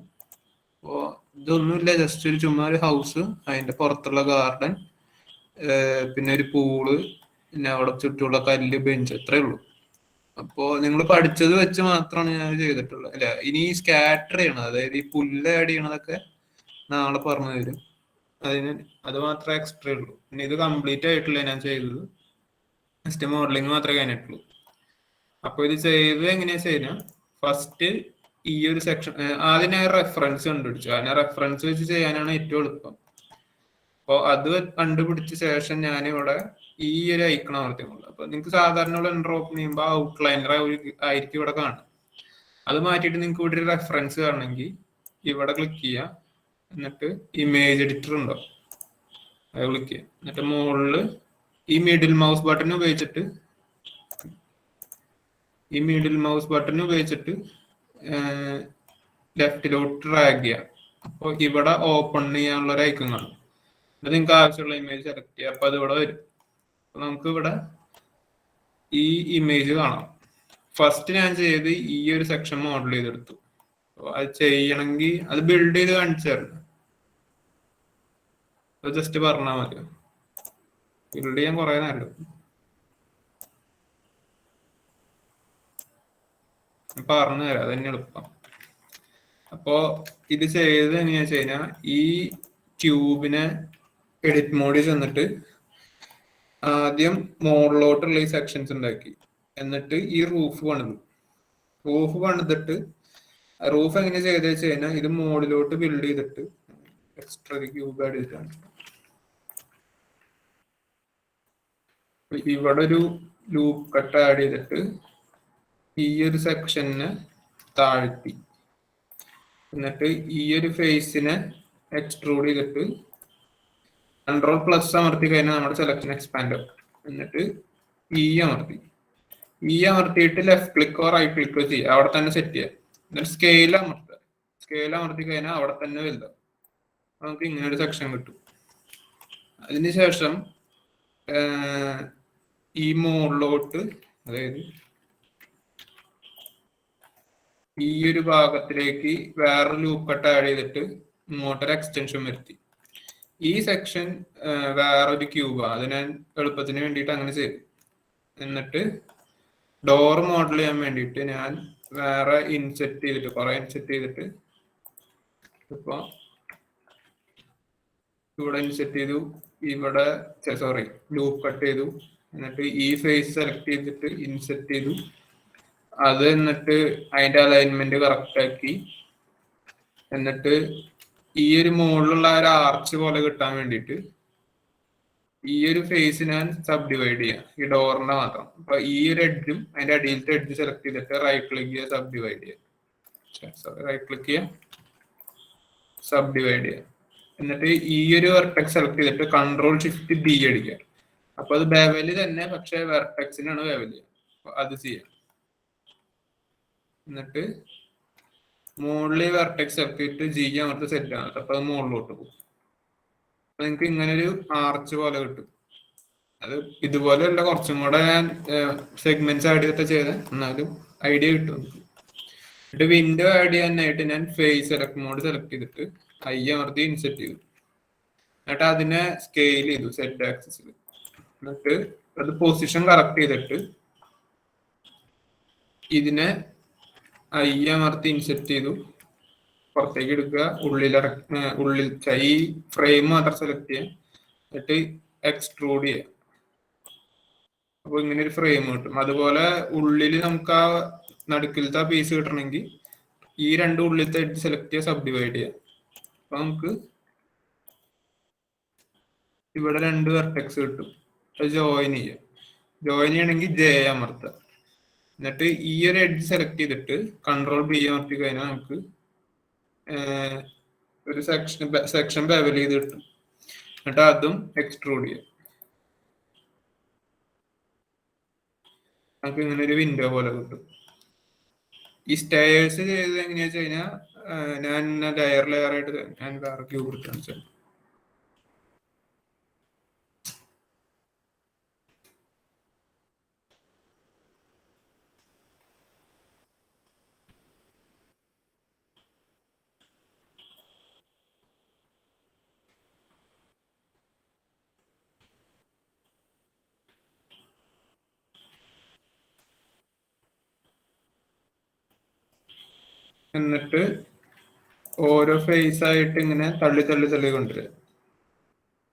അപ്പോ ഇതൊന്നുമില്ല, ജസ്റ്റ് ഒരു ചുമ്മാ ഒരു ഹൗസ്, അതിന്റെ പുറത്തുള്ള ഗാർഡൻ, പിന്നെ ഒരു പൂള്, പിന്നെ അവിടെ ചുറ്റുമുള്ള കല്ല്, ബെഞ്ച്, അത്രേ ഉള്ളൂ. അപ്പോ നിങ്ങൾ പഠിച്ചത് വെച്ച് മാത്രമാണ് ഞാൻ ചെയ്തിട്ടുള്ളത്. അല്ല, ഇനി സ്കാറ്റർ ചെയ്യണത്, അതായത് ഈ പുല്ല് ആഡ് ചെയ്യണതൊക്കെ നാളെ പറഞ്ഞു തരും. അതിന് അത് മാത്രമേ എക്സ്ട്രാ ഉള്ളൂ. പിന്നെ ഇത് കംപ്ലീറ്റ് ആയിട്ടില്ല ഞാൻ ചെയ്തത്, ജസ്റ്റ് മോഡലിംഗ് മാത്രമേ കഴിഞ്ഞിട്ടുള്ളൂ. അപ്പൊ ഇത് ചെയ്ത് എങ്ങനെയാ ചെയ്യുക? ഫസ്റ്റ് ഈ ഒരു സെക്ഷൻ ആദ്യം ഞാൻ റെഫറൻസ് കണ്ടുപിടിച്ചു. അതിനെ റെഫറൻസ് വെച്ച് ചെയ്യാനാണ് ഏറ്റവും എളുപ്പം. അപ്പോൾ അത് കണ്ടുപിടിച്ച ശേഷം ഞാൻ ഇവിടെ ഈ ഒരു ഐക്കൺ അമർത്തിയുള്ളൂ. അപ്പൊ നിങ്ങൾക്ക് സാധാരണ ഇവിടെ എൻ്റർ ഓപ്പൺ ചെയ്യുമ്പോൾ ഔട്ട്ലൈനർ ആയിരിക്കും ഇവിടെ കാണും. അത് മാറ്റിയിട്ട് നിങ്ങൾക്ക് ഇവിടെ ഒരു റെഫറൻസ് കാണണമെങ്കിൽ ഇവിടെ ക്ലിക്ക് ചെയ്യുക. എന്നിട്ട് ഇമേജ് എഡിറ്റർ ഉണ്ടോ അത് ക്ലിക്ക് ചെയ്യുക. എന്നിട്ട് മുകളിൽ ഈ മിഡിൽ മൗസ് ബട്ടൺ ഉപയോഗിച്ചിട്ട് ലെഫ്റ്റിലോട്ട് ഡ്രാഗ് ചെയ്യാം. അപ്പോൾ ഇവിടെ ഓപ്പൺ ചെയ്യാനുള്ള ഒരു ഐക്കൺ കാണും. അത് നിങ്ങൾക്ക് ആവശ്യമുള്ള ഇമേജ് സെലക്ട് ചെയ്യുക. അപ്പൊ അത് ഇവിടെ വരും. അപ്പൊ നമുക്ക് ഇവിടെ ഈ ഇമേജ് കാണാം. ഫസ്റ്റ് ഞാൻ ചെയ്ത് ഈ ഒരു സെക്ഷൻ മോഡൽ ചെയ്തെടുത്തു. അത് ചെയ്യണമെങ്കിൽ അത് ബിൽഡ് ചെയ്ത് കാണിച്ചായിരുന്നു. അത് ജസ്റ്റ് പറഞ്ഞാൽ മതി. ബിൽഡ് ചെയ്യാൻ കുറെ നേരം പറഞ്ഞു തരാം, അത് തന്നെ എളുപ്പം. അപ്പോ ഇത് ചെയ്തത് എങ്ങനെയാ വെച്ച് കഴിഞ്ഞാൽ ഈ ക്യൂബിനെ എഡിറ്റ് മോഡിൽ ചെന്നിട്ട് ആദ്യം മോളിലോട്ടുള്ള ഈ സെക്ഷൻസ് ഉണ്ടാക്കി. എന്നിട്ട് ഈ റൂഫ് പണിതിട്ട് റൂഫ് എങ്ങനെ ചെയ്ത് വെച്ച് കഴിഞ്ഞാൽ ഇത് മോഡിലോട്ട് ബിൽഡ് ചെയ്തിട്ട് എക്സ്ട്രാ ക്യൂബ് ആഡ് ചെയ്തിട്ടാണ്. ഇവിടെ ഒരു ലൂപ്പ് കട്ട് ആഡ് ചെയ്തിട്ട് ഈ ഒരു സെക്ഷന് താഴ്ത്തി, എന്നിട്ട് ഈ ഒരു ഫേസിനെ എക്സ്ട്രൂഡ് ചെയ്തിട്ട് Ctrl+ അമർത്തി കഴിഞ്ഞാൽ നമ്മുടെ സെലക്ഷൻ എക്സ്പാൻഡ് ആവും. എന്നിട്ട് അമർത്തിയിട്ട് ലെഫ്റ്റ് ക്ലിക്കോ റൈറ്റ് ക്ലിക്കോ ചെയ്യുക, അവിടെ തന്നെ സെറ്റ് ചെയ്യുക. എന്നിട്ട് സ്കെയിൽ അമർത്തി കഴിഞ്ഞാൽ അവിടെ തന്നെ വലുതാവും. നമുക്ക് ഇങ്ങനെ ഒരു സെക്ഷൻ കിട്ടും. അതിനുശേഷം ഈ മുകളിലോട്ട്, അതായത് ഈ ഒരു ഭാഗത്തിലേക്ക് വേറെ ലൂപ്പ് കട്ട് ആഡ് ചെയ്തിട്ട് ഇങ്ങോട്ടൊരു എക്സ്റ്റൻഷൻ വരുത്തി. ഈ സെക്ഷൻ വേറൊരു ക്യൂബാണ്, അത് ഞാൻ എളുപ്പത്തിന് വേണ്ടിയിട്ട് അങ്ങനെ ചെയ്തു. എന്നിട്ട് ഡോർ മോഡൽ ചെയ്യാൻ വേണ്ടിയിട്ട് ഞാൻ വേറെ കുറെ ഇൻസെറ്റ് ചെയ്തിട്ട് ഇപ്പൊ ഇവിടെ ഇൻസെറ്റ് ചെയ്തു, ഇവിടെ ലൂപ്പ് കട്ട് ചെയ്തു. എന്നിട്ട് ഈ ഫേസ് സെലക്ട് ചെയ്തിട്ട് ഇൻസെറ്റ് ചെയ്തു. അത് എന്നിട്ട് അതിന്റെ അലൈൻമെന്റ് കറക്റ്റ് ആക്കി. എന്നിട്ട് ഈ ഒരു മുകളിലുള്ള ഒരു ആർച്ച് പോലെ കിട്ടാൻ വേണ്ടിയിട്ട് ഈ ഒരു ഫേസ് ഞാൻ സബ് ഡിവൈഡ് ചെയ്യാം, ഈ ഡോറിന്റെ മാത്രം. അപ്പൊ ഈ ഒരു എഡ്ജും അതിന്റെ അടിയിലത്തെ എഡ്ജ് സെലക്ട് ചെയ്തിട്ട് റൈറ്റ് ക്ലിക്ക് ചെയ്യുക, സബ് ഡിവൈഡ് ചെയ്യാം. എന്നിട്ട് ഈ ഒരു വെർട്ടെക്സ് സെലക്ട് ചെയ്തിട്ട് Ctrl+Shift+D അടിക്കുക. അപ്പൊ അത് ബെവല് തന്നെ, പക്ഷെ വെർട്ടെക്സിനാണ് ബെവല്. അത് ചെയ്യാം. എന്നിട്ട് മുകളിൽ വെർട്ടെക്സ് സെലക്ട് ചെയ്തിട്ട് G അമർത്ത് സെറ്റ് ആണ്. അപ്പൊ അത് മുകളിലോട്ട് പോകും. അപ്പൊ നിങ്ങൾക്ക് ഇങ്ങനെ ഒരു ആർച്ച് പോലെ കിട്ടും. അത് ഇതുപോലെയല്ല, കുറച്ചും കൂടെ ഞാൻ സെഗ്മെന്റ്സ് ആഡ് ചെയ്തിട്ട് ചെയ്ത്, എന്നാലും ഐഡിയ കിട്ടും നമുക്ക്. എന്നിട്ട് വിൻഡോ ആഡ് ചെയ്യാനായിട്ട് ഞാൻ ഫേസ് സെലക്ട് മോഡ് സെലക്ട് ചെയ്തിട്ട് അമർത്തി ഇൻസെറ്റ് ചെയ്തു. എന്നിട്ട് അതിനെ സ്കെയിൽ ചെയ്തു സെറ്റ് ആക്സിസിൽ. എന്നിട്ട് അത് പൊസിഷൻ കറക്റ്റ് ചെയ്തിട്ട് ഇതിനെ അമർത്തി ഇൻസെറ്റ് ചെയ്തു, പുറത്തേക്ക് എടുക്കുക, ഉള്ളിൽ ഈ ഫ്രെയിം മാത്രം സെലക്ട് ചെയ്യുക. എന്നിട്ട് എക്സ്ട്രൂഡ് ചെയ്യുക. അപ്പൊ ഇങ്ങനെ ഒരു ഫ്രെയിം കിട്ടും. അതുപോലെ ഉള്ളിൽ നമുക്ക് ആ നടുക്കിലത്തെ പീസ് കിട്ടണമെങ്കിൽ ഈ രണ്ട് ഉള്ളിലത്തെ എഡ്ജ് സെലക്ട് ചെയ്യുക, സബ് ഡിവൈഡ് ചെയ്യുക. അപ്പൊ നമുക്ക് ഇവിടെ രണ്ട് വെർട്ടെക്സ് കിട്ടും. ജോയിൻ ചെയ്യണമെങ്കിൽ J അമർത്തുക. എന്നിട്ട് ഈ ഒരു എഡ്ജ് സെലക്ട് ചെയ്തിട്ട് Ctrl+B അമർത്തി കഴിഞ്ഞാൽ നമുക്ക് ഒരു സെക്ഷൻ ബെവൽ ചെയ്ത് കിട്ടും. എന്നിട്ട് അതും എക്സ്ട്രൂഡ് ചെയ്യാം. നമുക്ക് ഇങ്ങനെ ഒരു വിൻഡോ പോലെ കിട്ടും. ഈ സ്റ്റെയർസ് ചെയ്തത് എങ്ങനെയാ വെച്ച് കഴിഞ്ഞാൽ ഞാൻ ലെയർ ആയിട്ട് ഞാൻ വേറെ ക്യൂബ് എടുത്തു. എന്നിട്ട് ഓരോ ഫേസ് ആയിട്ട് ഇങ്ങനെ തള്ളി കൊണ്ടുവരിക.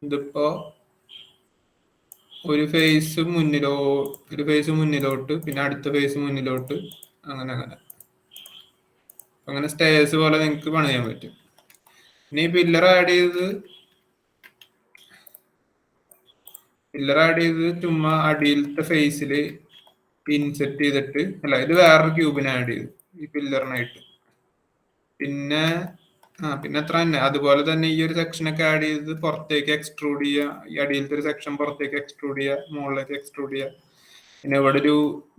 ഇതിപ്പോ ഒരു ഫേസ് മുന്നിലോട്ട് പിന്നെ അടുത്ത ഫേസ് മുന്നിലോട്ട് അങ്ങനെ അങ്ങനെ അങ്ങനെ സ്റ്റേഴ്സ് പോലെ നിങ്ങൾക്ക് പണിയാൻ പറ്റും. ഇനി പില്ലർ ആഡ് ചെയ്ത് ചുമ്മാ അടിയിലത്തെ ഫേസിൽ ഇൻസെറ്റ് ചെയ്തിട്ട് ഇത് വേറൊരു ക്യൂബിന് ആഡ് ചെയ്തു ഈ പില്ലറിനായിട്ട്. പിന്നെ അത്ര തന്നെ. അതുപോലെ തന്നെ ഈ ഒരു സെക്ഷനൊക്കെ ആഡ് ചെയ്ത് പുറത്തേക്ക് എക്സ്ട്രൂഡ് ചെയ്യുക. ഈ അടിയിലത്തെ ഒരു സെക്ഷൻ പുറത്തേക്ക് എക്സ്ട്രൂഡ് ചെയ്യുക, മുകളിലേക്ക് എക്സ്ട്രൂഡ് ചെയ്യുക. പിന്നെ ഇവിടെ ഒരു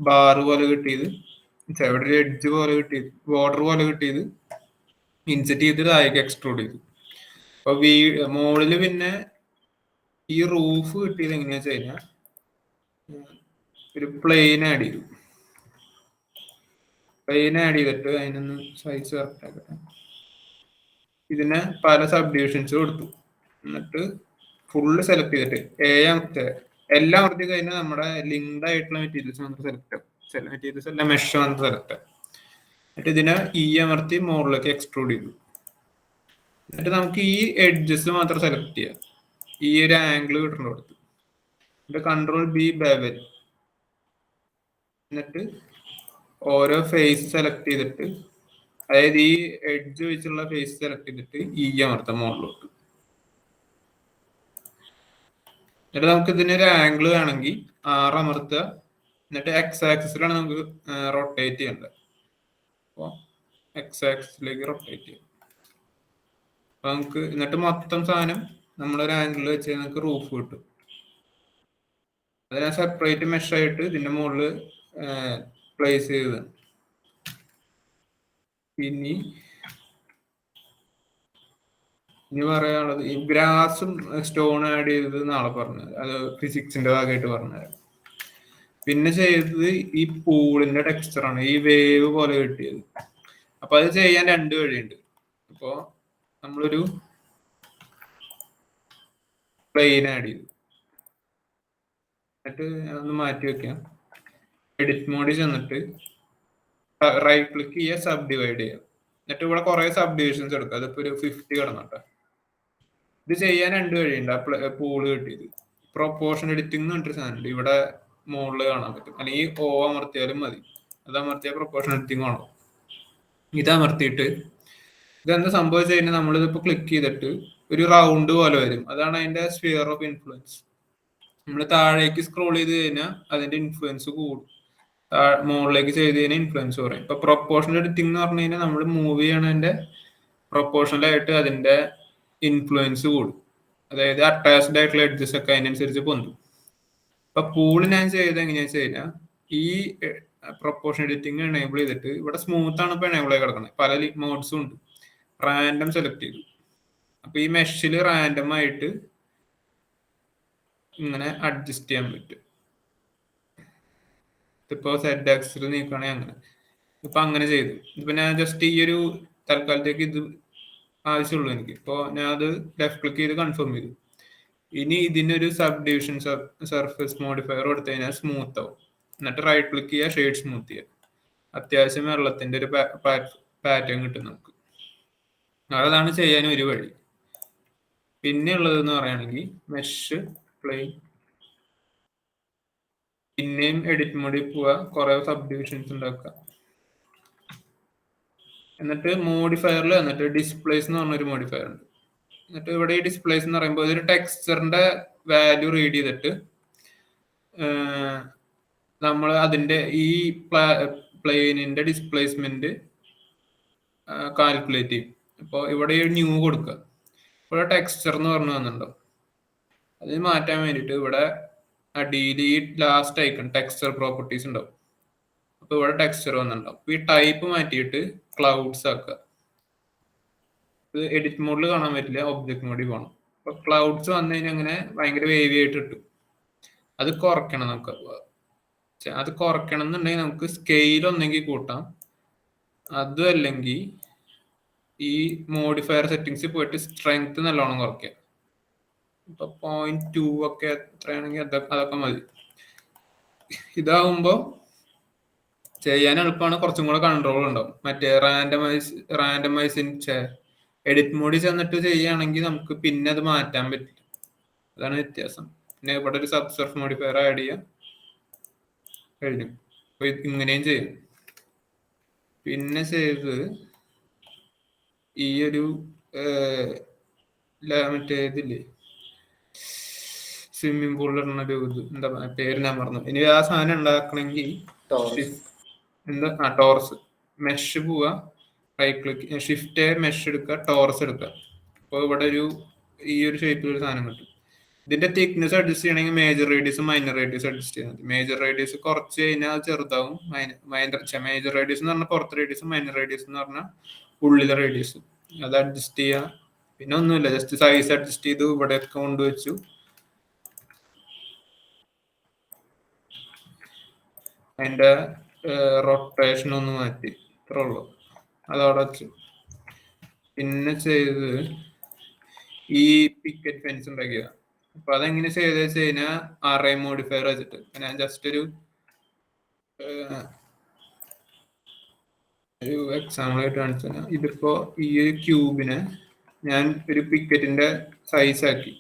ബാർ പോലെ കിട്ടിയത്, ഇവിടെ ഒരു എഡ്ജ് പോലെ കിട്ടിയത്, ബോർഡർ പോലെ കിട്ടിയത് ഇൻസെറ്റ് ചെയ്ത് താഴേക്ക് എക്സ്ട്രൂഡ് ചെയ്തു. അപ്പൊ മുകളില് പിന്നെ ഈ റൂഫ് കിട്ടിയത് എങ്ങനെയാ വെച്ച് കഴിഞ്ഞാൽ ഒരു പ്ലെയിൻ ആഡ് ചെയ്തു. അതിനൊന്ന് സൈസ് കറക്റ്റ് ആക്കട്ടെ. ഇതിനെ പല സബ് ഡിവിഷൻസ് കൊടുത്തു. എന്നിട്ട് ഫുള്ള് സെലക്ട് ചെയ്തിട്ട് എല്ലാം അമർത്തി കഴിഞ്ഞാൽ നമ്മുടെ ലിങ്ക്ഡ് ആയിട്ടുള്ള മെറ്റീരിയൽസ് മാത്രം മെറ്റീരിയൽസ് എല്ലാം മെഷ് മാത്രം സെലക്ട് ആവും. എന്നിട്ട് ഇതിനെ അമർത്തി മുകളിലേക്ക് എക്സ്ട്രൂഡ് ചെയ്തു. എന്നിട്ട് നമുക്ക് ഈ എഡ്ജസ് മാത്രം സെലക്ട് ചെയ്യാം. ഈ ഒരു ആംഗിൾ കിട്ടേണ്ട കൊടുത്ത് എന്നിട്ട് Ctrl+B ബെവൽ. എന്നിട്ട് ഓരോ ഫേസ് സെലക്ട് ചെയ്തിട്ട്, അതായത് ഈ എഡ്ജ് വെച്ചുള്ള ഫേസ് സെലക്ട് ചെയ്തിട്ട് അമർത്താം മുകളിലോട്ട്. എന്നിട്ട് നമുക്ക് ഇതിനൊരു ആംഗിൾ വേണമെങ്കിൽ 6 അമർത്തുക. എന്നിട്ട് എക്സ് ആക്സിസിലാണ് നമുക്ക് റൊട്ടേറ്റ് ചെയ്യേണ്ടത്. അപ്പോൾ എക്സ് ആക്സിസിലേക്ക് റൊട്ടേറ്റ് ചെയ്യാം. അപ്പൊ നമുക്ക് എന്നിട്ട് മൊത്തം സാധനം നമ്മളൊരു ആംഗിളിൽ വെച്ച് നമുക്ക് റൂഫ് കിട്ടും. അതിനെ സെപ്പറേറ്റ് മെഷ് ആയിട്ട് ഇതിന്റെ മുകളിൽ പ്ലേസ് ചെയ്ത്. ഇനി പറയാനുള്ളത് ഈ ഗ്രാസും സ്റ്റോൺ ആഡ് ചെയ്തത് നാളെ പറഞ്ഞത്, അത് ഫിസിക്സിന്റെ ഭാഗമായിട്ട് പറഞ്ഞത്. പിന്നെ ചെയ്തത് ഈ പൂളിന്റെ ടെക്സ്ചറാണ്, ഈ വേവ് പോലെ കിട്ടിയത്. അപ്പൊ അത് ചെയ്യാൻ 2 വഴിയുണ്ട്. അപ്പോ നമ്മളൊരു പ്ലെയിൻ ആഡ് ചെയ്തു. എന്നിട്ട് ഒന്ന് മാറ്റി വെക്കാം. എഡിറ്റ് മോഡിൽ ചെന്നിട്ട് റൈറ്റ് ക്ലിക്ക് ചെയ്യുക, സബ് ഡിവൈഡ് ചെയ്യുക. എന്നിട്ട് ഇവിടെ കുറെ സബ് ഡിവിഷൻസ് എടുക്കുക. അതിപ്പോ ഒരു 50 കിടന്നോട്ടെ. ഇത് ചെയ്യാൻ 2 വഴിയുണ്ട്. ആ പൂള് കിട്ടിയത് പ്രൊപ്പോർഷൻ എഡിറ്റിംഗ് എന്ന് പറഞ്ഞിട്ട് സാധനമുണ്ട്. ഇവിടെ മുകളിൽ കാണാൻ പറ്റും. അല്ലെങ്കിൽ O അമർത്തിയാലും മതി. അത് അമർത്തിയാൽ പ്രൊപ്പോർഷൻ എഡിറ്റിംഗ് ആണോ. ഇത് അമർത്തിയിട്ട് ഇതെന്താ സംഭവിച്ചു കഴിഞ്ഞാൽ നമ്മളിതിപ്പോ ക്ലിക്ക് ചെയ്തിട്ട് ഒരു റൗണ്ട് പോലെ വരും. അതാണ് അതിന്റെ സ്ഫിയർ ഓഫ് ഇൻഫ്ലുവൻസ്. നമ്മൾ താഴേക്ക് സ്ക്രോൾ ചെയ്ത് കഴിഞ്ഞാൽ അതിന്റെ ഇൻഫ്ലുവൻസ് കൂടും. മുകളിലേക്ക് ചെയ്ത് കഴിഞ്ഞാൽ ഇൻഫ്ലുവൻസ് പറയും. ഇപ്പൊ പ്രൊപ്പോർഷൻ എഡിറ്റിംഗ് എന്ന് പറഞ്ഞു കഴിഞ്ഞാൽ നമ്മൾ മൂവ് ചെയ്യണതിന്റെ പ്രൊപ്പോർഷണലായിട്ട് അതിന്റെ ഇൻഫ്ലുവൻസ് കൂടും. അതായത് അറ്റാച്ച്ഡ് ആയിട്ടുള്ള എഡ്ജസ് ഒക്കെ അതിനനുസരിച്ച് പൊന്തും. ഇപ്പൊ പൂള് ഞാൻ ചെയ്ത് എങ്ങനെയാ കഴിഞ്ഞാൽ ഈ പ്രൊപ്പോർഷൻ എഡിറ്റിംഗ് എനേബിൾ ചെയ്തിട്ട് ഇവിടെ സ്മൂത്ത് ആണ് ഇപ്പൊ എനേബിൾ ആയി കിടക്കുന്നത്. പല മോഡ്സും ഉണ്ട്. റാൻഡം സെലക്ട് ചെയ്തു. അപ്പൊ ഈ മെഷില് റാൻഡം ആയിട്ട് ഇങ്ങനെ അഡ്ജസ്റ്റ് ചെയ്യാൻ പറ്റും. ഇപ്പൊ സെഡ് ആക്സിൽ നീക്കുകയാണെങ്കിൽ അങ്ങനെ. ഇപ്പൊ അങ്ങനെ ചെയ്തു. ഇപ്പൊ ഞാൻ ജസ്റ്റ് ഈ ഒരു തൽക്കാലത്തേക്ക് ഇത് ആവശ്യമുള്ളൂ എനിക്ക്. ഇപ്പൊ ഞാൻ അത് ലെഫ്റ്റ് ക്ലിക്ക് ചെയ്ത് കൺഫേം ചെയ്തു. ഇനി ഇതിനൊരു സബ് ഡിവിഷൻ സർഫേസ് മോഡിഫയർ കൊടുത്തു കഴിഞ്ഞാൽ സ്മൂത്ത് ആവും. എന്നിട്ട് റൈറ്റ് ക്ലിക്ക് ചെയ്യുക, ഷെയ്ഡ് സ്മൂത്ത് ചെയ്യുക. അത്യാവശ്യം വെള്ളത്തിന്റെ ഒരു പാറ്റേൺ കിട്ടും നമുക്ക്. അതാണ് ചെയ്യാൻ ഒരു വഴി. പിന്നെ ഉള്ളതെന്ന് പറയുകയാണെങ്കിൽ മെഷ് പ്ലെയിൻ, പിന്നെയും എഡിറ്റ് മോഡിൽ പോവുക, കുറെ സബ് ഡിവിഷൻസ് ഉണ്ടാക്കുക. എന്നിട്ട് മോഡിഫയറിൽ എന്നിട്ട് ഡിസ്പ്ലേസ് എന്ന് പറഞ്ഞൊരു മോഡിഫയർ ഉണ്ട്. എന്നിട്ട് ഇവിടെ ഈ ഡിസ്പ്ലേസ് എന്ന് പറയുമ്പോൾ ഇതൊരു ടെക്സ്ചറിന്റെ വാല്യൂ റീഡ് ചെയ്തിട്ട് നമ്മൾ അതിന്റെ ഈ പ്ലെയിനിന്റെ ഡിസ്പ്ലേസ്മെന്റ് കാൽക്കുലേറ്റ് ചെയ്യും. അപ്പോൾ ഇവിടെ ന്യൂ കൊടുക്കുക. ഇവിടെ ടെക്സ്ചർ എന്ന് പറഞ്ഞു തന്നിട്ടുണ്ടോ, അത് മാറ്റാൻ വേണ്ടിയിട്ട് ഇവിടെ അടിയിൽ ഈ ലാസ്റ്റ് ഐക്കൺ ടെക്സ്ചർ പ്രോപ്പർട്ടീസ് ഉണ്ടാവും. അപ്പൊ ഇവിടെ ടെക്സ്ചർ വന്നിട്ടുണ്ടാവും. ഈ ടൈപ്പ് മാറ്റിയിട്ട് ക്ലൗഡ്സ് ആക്കുക. ഇത് എഡിറ്റ് മോഡിൽ കാണാൻ പറ്റില്ല, ഒബ്ജക്ട് മോഡിൽ പോകണം. അപ്പൊ ക്ലൗഡ്സ് വന്നു കഴിഞ്ഞാൽ അങ്ങനെ ഭയങ്കര വേവി ആയിട്ട് കിട്ടും. അത് കുറയ്ക്കണം നമുക്ക്. അത് കുറയ്ക്കണം എന്നുണ്ടെങ്കിൽ നമുക്ക് സ്കെയിൽ ഒന്നെങ്കിൽ കൂട്ടാം, അതും അല്ലെങ്കിൽ ഈ മോഡിഫയർ സെറ്റിങ്സ് പോയിട്ട് സ്ട്രെങ്ത് നല്ലോണം കുറയ്ക്കുക. ഇപ്പൊ 0.2 ഒക്കെ എത്രയാണെങ്കിൽ അതൊക്കെ മതി. ഇതാവുമ്പോ ചെയ്യാൻ എളുപ്പമാണ്, കുറച്ചും കൂടെ കൺട്രോൾ ഉണ്ടാവും. മറ്റേ റാൻഡമൈസിങ് എഡിറ്റ് മോഡിൽ ചെന്നിട്ട് ചെയ്യുകയാണെങ്കിൽ നമുക്ക് പിന്നെ അത് മാറ്റാൻ പറ്റില്ല. അതാണ് വ്യത്യാസം. പിന്നെ ഇവിടെ ഒരു സബ്സർഫ് മോഡിഫയർ ആഡ് ചെയ്യാം, കഴിഞ്ഞു. അപ്പൊ ഇങ്ങനെയും ചെയ്യാം. പിന്നെ ചെയ്ത് ഈ ഒരു മറ്റേ ഇതില്ലേ സ്വിമ്മിംഗ് പൂളിൽ ഒരു ഇത് എന്താ പേര് ഞാൻ പറഞ്ഞു. ഇനി ആ സാധനം ഉണ്ടാക്കണമെങ്കിൽ എന്താ ടോറസ് മെഷ് പോവുക, റൈറ്റ് ക്ലിക്ക് ഷിഫ്റ്റ് മെഷ് എടുക്കുക, ടോറസ് എടുക്കുക. അപ്പോൾ ഇവിടെ ഈ ഒരു ഷേപ്പിൽ ഒരു സാധനം കിട്ടും. ഇതിന്റെ തിക്നെസ് അഡ്ജസ്റ്റ് ചെയ്യണമെങ്കിൽ major radius minor radius adjust ചെയ്യാൻ മതി. മേജർ റേഡിയസ് കുറച്ച് കഴിഞ്ഞാൽ ചെറുതാവും, മേജർ റേഡിയസ് എന്ന് പറഞ്ഞാൽ പുറത്തെ റേഡിയസ്, മൈനർ റേഡിയസ് എന്ന് പറഞ്ഞാൽ ഉള്ളിലെ റേഡിയസ്. അത് അഡ്ജസ്റ്റ് ചെയ്യുക. പിന്നെ ഒന്നുമില്ല, ജസ്റ്റ് സൈസ് അഡ്ജസ്റ്റ് ചെയ്തു ഇവിടെയൊക്കെ കൊണ്ടുവച്ചു. അതിന്റെ റൊട്ടേഷൻ ഒന്ന് മാറ്റി, ഇത്രേ ഉള്ളൂ. അതവിടെ വെച്ചു. പിന്നെ ചെയ്ത് ഈ പിക്കറ്റ് ഫെൻസ് ഉണ്ടാക്കിയ. അപ്പൊ അതെങ്ങനെ ചെയ്ത് വെച്ച് കഴിഞ്ഞാൽ അറേ മോഡിഫയർ വെച്ചിട്ട് ഞാൻ ജസ്റ്റ് ഒരു എക്സാമ്പിൾ ആയിട്ട് കാണിച്ചു തരാം. ഇതിപ്പോ ഈ ഒരു ക്യൂബിനെ ഞാൻ ഒരു പിക്കറ്റിന്റെ സൈസ് ആക്കി.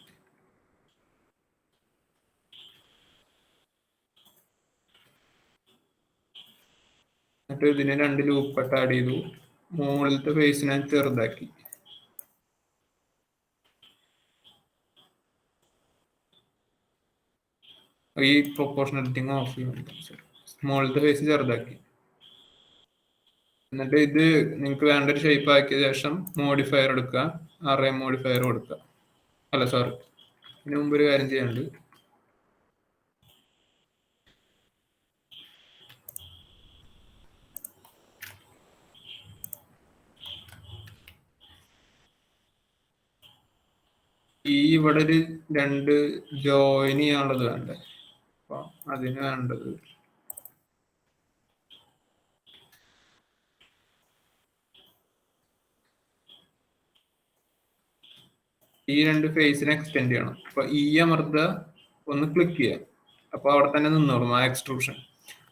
എന്നിട്ട് ഇതിനെ 2 ലൂപ്പായിട്ട് ആഡ് ചെയ്തു. മുകളിലത്തെ ഫേസ് ഞാൻ ചെറുതാക്കി. ഈ പ്രൊപ്പോർഷണലിറ്റിങ് ഓഫ് ചെയ്യുന്നുണ്ട്. മുകളിലത്തെ ഫേസ് ചെറുതാക്കി. എന്നിട്ട് ഇത് നിങ്ങൾക്ക് വേണ്ട ഒരു ഷേപ്പ് ആക്കിയ ശേഷം മോഡിഫയർ എടുക്കുക, അറേ മോഡിഫയർ കൊടുക്കുക. അല്ല സോറി, ഇതിന് മുമ്പ് ഒരു കാര്യം ചെയ്യാനുണ്ട്. ഇവിടെ ഒരു 2 ജോയിൻ ചെയ്യാനുള്ളത് വേണ്ടേ? അപ്പൊ അതിന് വേണ്ടത് ഈ 2 ഫേസിനെ എക്സ്റ്റെൻഡ് ചെയ്യണം. അപ്പൊ ഈ അമർത്തുക, ഒന്ന് ക്ലിക്ക് ചെയ്യുക, അപ്പൊ അവിടെ തന്നെ നിന്നോളും ആ എക്സ്ട്രൂഷൻ.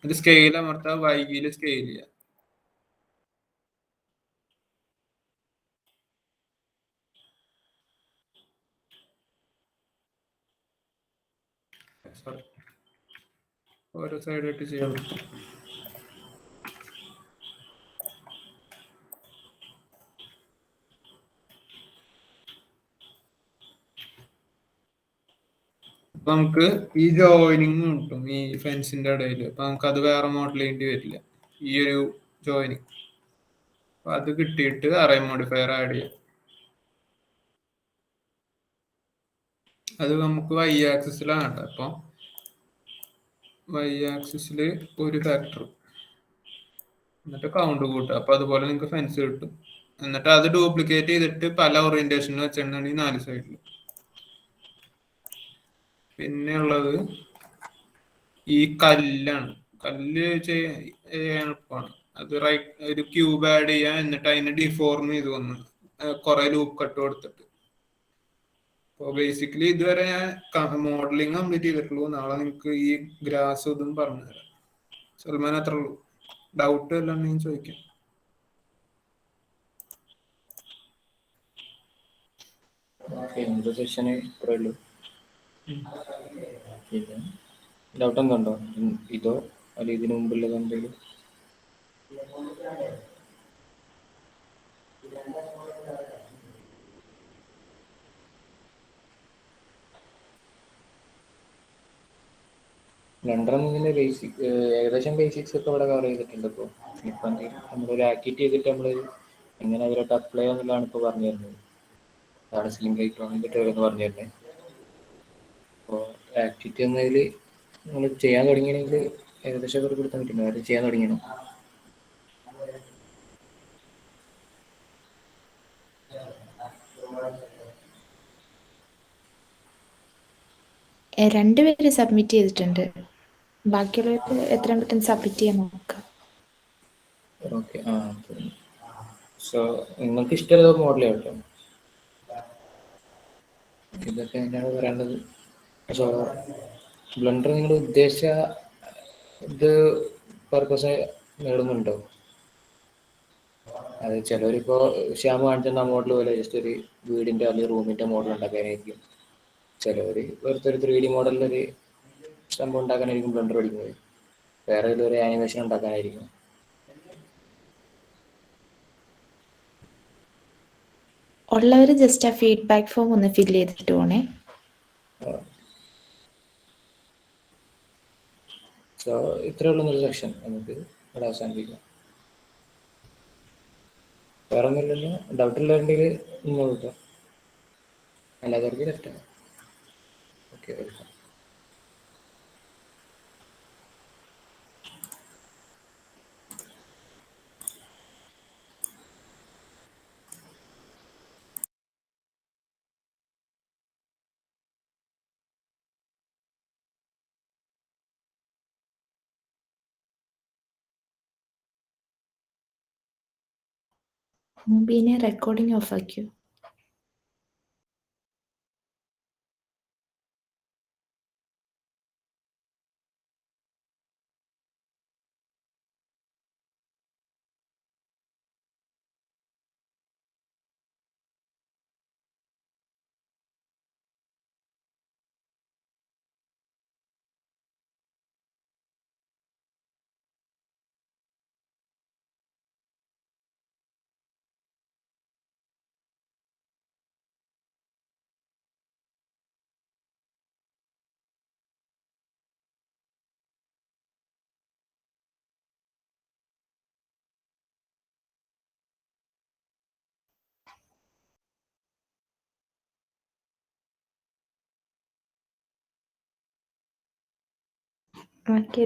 അത് സ്കെയിൽ അമർത്തുക, വൈകിയിൽ സ്കെയിൽ ചെയ്യുക. ഓരോ സൈഡായിട്ട് ചെയ്യാൻ പറ്റും. അപ്പൊ നമുക്ക് ഈ ജോയിനിങ് കിട്ടും ഈ ഫെൻസിന്റെ ഇടയിൽ. അപ്പൊ നമുക്ക് അത് വേറെ മോഡൽ ചെയ്യേണ്ടി വരില്ല, ഈ ഒരു ജോയിനിങ്. അപ്പൊ അത് കിട്ടിയിട്ട് അറേ മോഡിഫയർ ആഡ് ചെയ്യാം. അത് നമുക്ക് വൈ ആക്സിസിലാണ് വേണ്ട. അപ്പൊ വൈ ആക്സിസിൽ ഒരു ഫാക്ടർ, എന്നിട്ട് കൗണ്ട് കൂട്ടുക. അപ്പൊ അതുപോലെ നിങ്ങൾക്ക് ഫെൻസ് കിട്ടും. എന്നിട്ട് അത് ഡ്യൂപ്ലിക്കേറ്റ് ചെയ്തിട്ട് പല ഓറിയന്റേഷനിൽ വെച്ചിട്ടുണ്ടെങ്കിൽ 4 സൈഡിൽ. പിന്നെ ഉള്ളത് ഈ കല്ലാണ്. കല്ല് ചെയ്യാൻ എളുപ്പമാണ്. അത് ഒരു ക്യൂബ് ആഡ് ചെയ്യുക, എന്നിട്ട് അതിനെ ഡിഫോർം ചെയ്ത് വന്ന് കുറെ ലൂപ്പ് കട്ട് കൊടുത്തിട്ട്. അപ്പോൾ ബേസിക്കലി ഇതുവരെ ഞാൻ മോഡലിംഗ് കംപ്ലീറ്റ് ചെയ്തിട്ടുള്ളൂ. നാളെ നിങ്ങൾക്ക് ഈ ഗ്രാസ് ഇതും പറഞ്ഞുതരാം. സൽമാൻ അത്രേ ഉള്ളൂ. ഡൗട്ട് എല്ലാം ഉണ്ടെങ്കിൽ ചോദിക്കാം. സെഷന് ഇത്രേ ഉള്ളൂ. ഡൗട്ട് എന്തുണ്ടോ? ഇതോ അല്ല ഇതിനു മുമ്പുള്ളത് എന്തെങ്കിലും? രണ്ടെണ്ണത്തിന്റെ ബേസിക് ഏകദേശം ബേസിക്സ് ഒക്കെ ഇവിടെ കവർ ചെയ്തിട്ടുണ്ട്. ഇപ്പോൾ ഇപ്പം നമ്മളൊരു ആക്ടിവിറ്റി ചെയ്തിട്ട് നമ്മൾ എങ്ങനെ അവരോട്ട് അപ്ലൈ ചെയ്യാന്നുള്ളതാണ് ഇപ്പോൾ പറഞ്ഞു തരുന്നത്. അതാണ് സ്ലിം ലൈറ്റ് എന്ന് പറഞ്ഞു തരുന്നത്. അപ്പോൾ ആക്ടിവിറ്റി എന്നതിൽ നിങ്ങൾ ചെയ്യാൻ തുടങ്ങിയെങ്കിൽ ഏകദേശം അവർക്ക് കൊടുത്താൽ പറ്റും. അത് ചെയ്യാൻ തുടങ്ങിയണം. രണ്ടുപേര് സബ്മിറ്റ് ചെയ്തിട്ടുണ്ട്. ബാക്കിയുള്ളവർക്ക് എത്രയും പെട്ടെന്ന് സബ്മിറ്റ് ചെയ്യാൻ നോക്കാം. ഓക്കെ. സോ നിങ്ങൾക്ക് ഇഷ്ടമുള്ള മോഡൽ കേട്ടോ. ഇതൊക്കെ തന്നെയാണ് പറയേണ്ടത്. സോ ബ്ലെൻഡർ നിങ്ങൾ ഉദ്ദേശിച്ച ഇത് പർപ്പസ് നേടുന്നുണ്ടോ? അത് ചിലവരിപ്പോൾ ശ്യാമ കാണിച്ചിരുന്ന മോഡൽ പോലെ ജസ്റ്റ് ഒരു വീടിൻ്റെ അല്ലെങ്കിൽ റൂമിൻ്റെ മോഡൽ ഉണ്ടാക്കാനായിരിക്കും ചിലവർ വെറുതെ ഒരു 3D മോഡലിലൊരു സംഭവം ഉണ്ടാക്കാനായിരിക്കും ബ്ലെൻഡർ പഠിക്കുന്നത്, വേറെ ഒരു ആനിമേഷൻ ഉണ്ടാക്കാനായിരിക്കും. ഉള്ളവർ ജസ്റ്റ് ആ ഫീഡ്ബാക്ക് ഫോം ഒന്ന് ഫില്ല് ചെയ്തിട്ട് പോണേ. സോ ഇത്രയേ ഉള്ളൂ ഒരു സെക്ഷൻ, നമുക്ക് ഇവിടെ അവസാനിപ്പിക്കാം. വേറെ ഒന്നുമില്ലല്ലോ, ഡൗട്ടുള്ളവരുണ്ടെങ്കിൽ നിങ്ങൾ കിട്ടാം, അല്ലാത്തവർക്ക് ലെഫ്റ്റാണ്. Okay, welcome. പിന്നെ റെക്കോർഡിംഗ് ഓഫ് ആക്കിയോ? ഓക്കെ.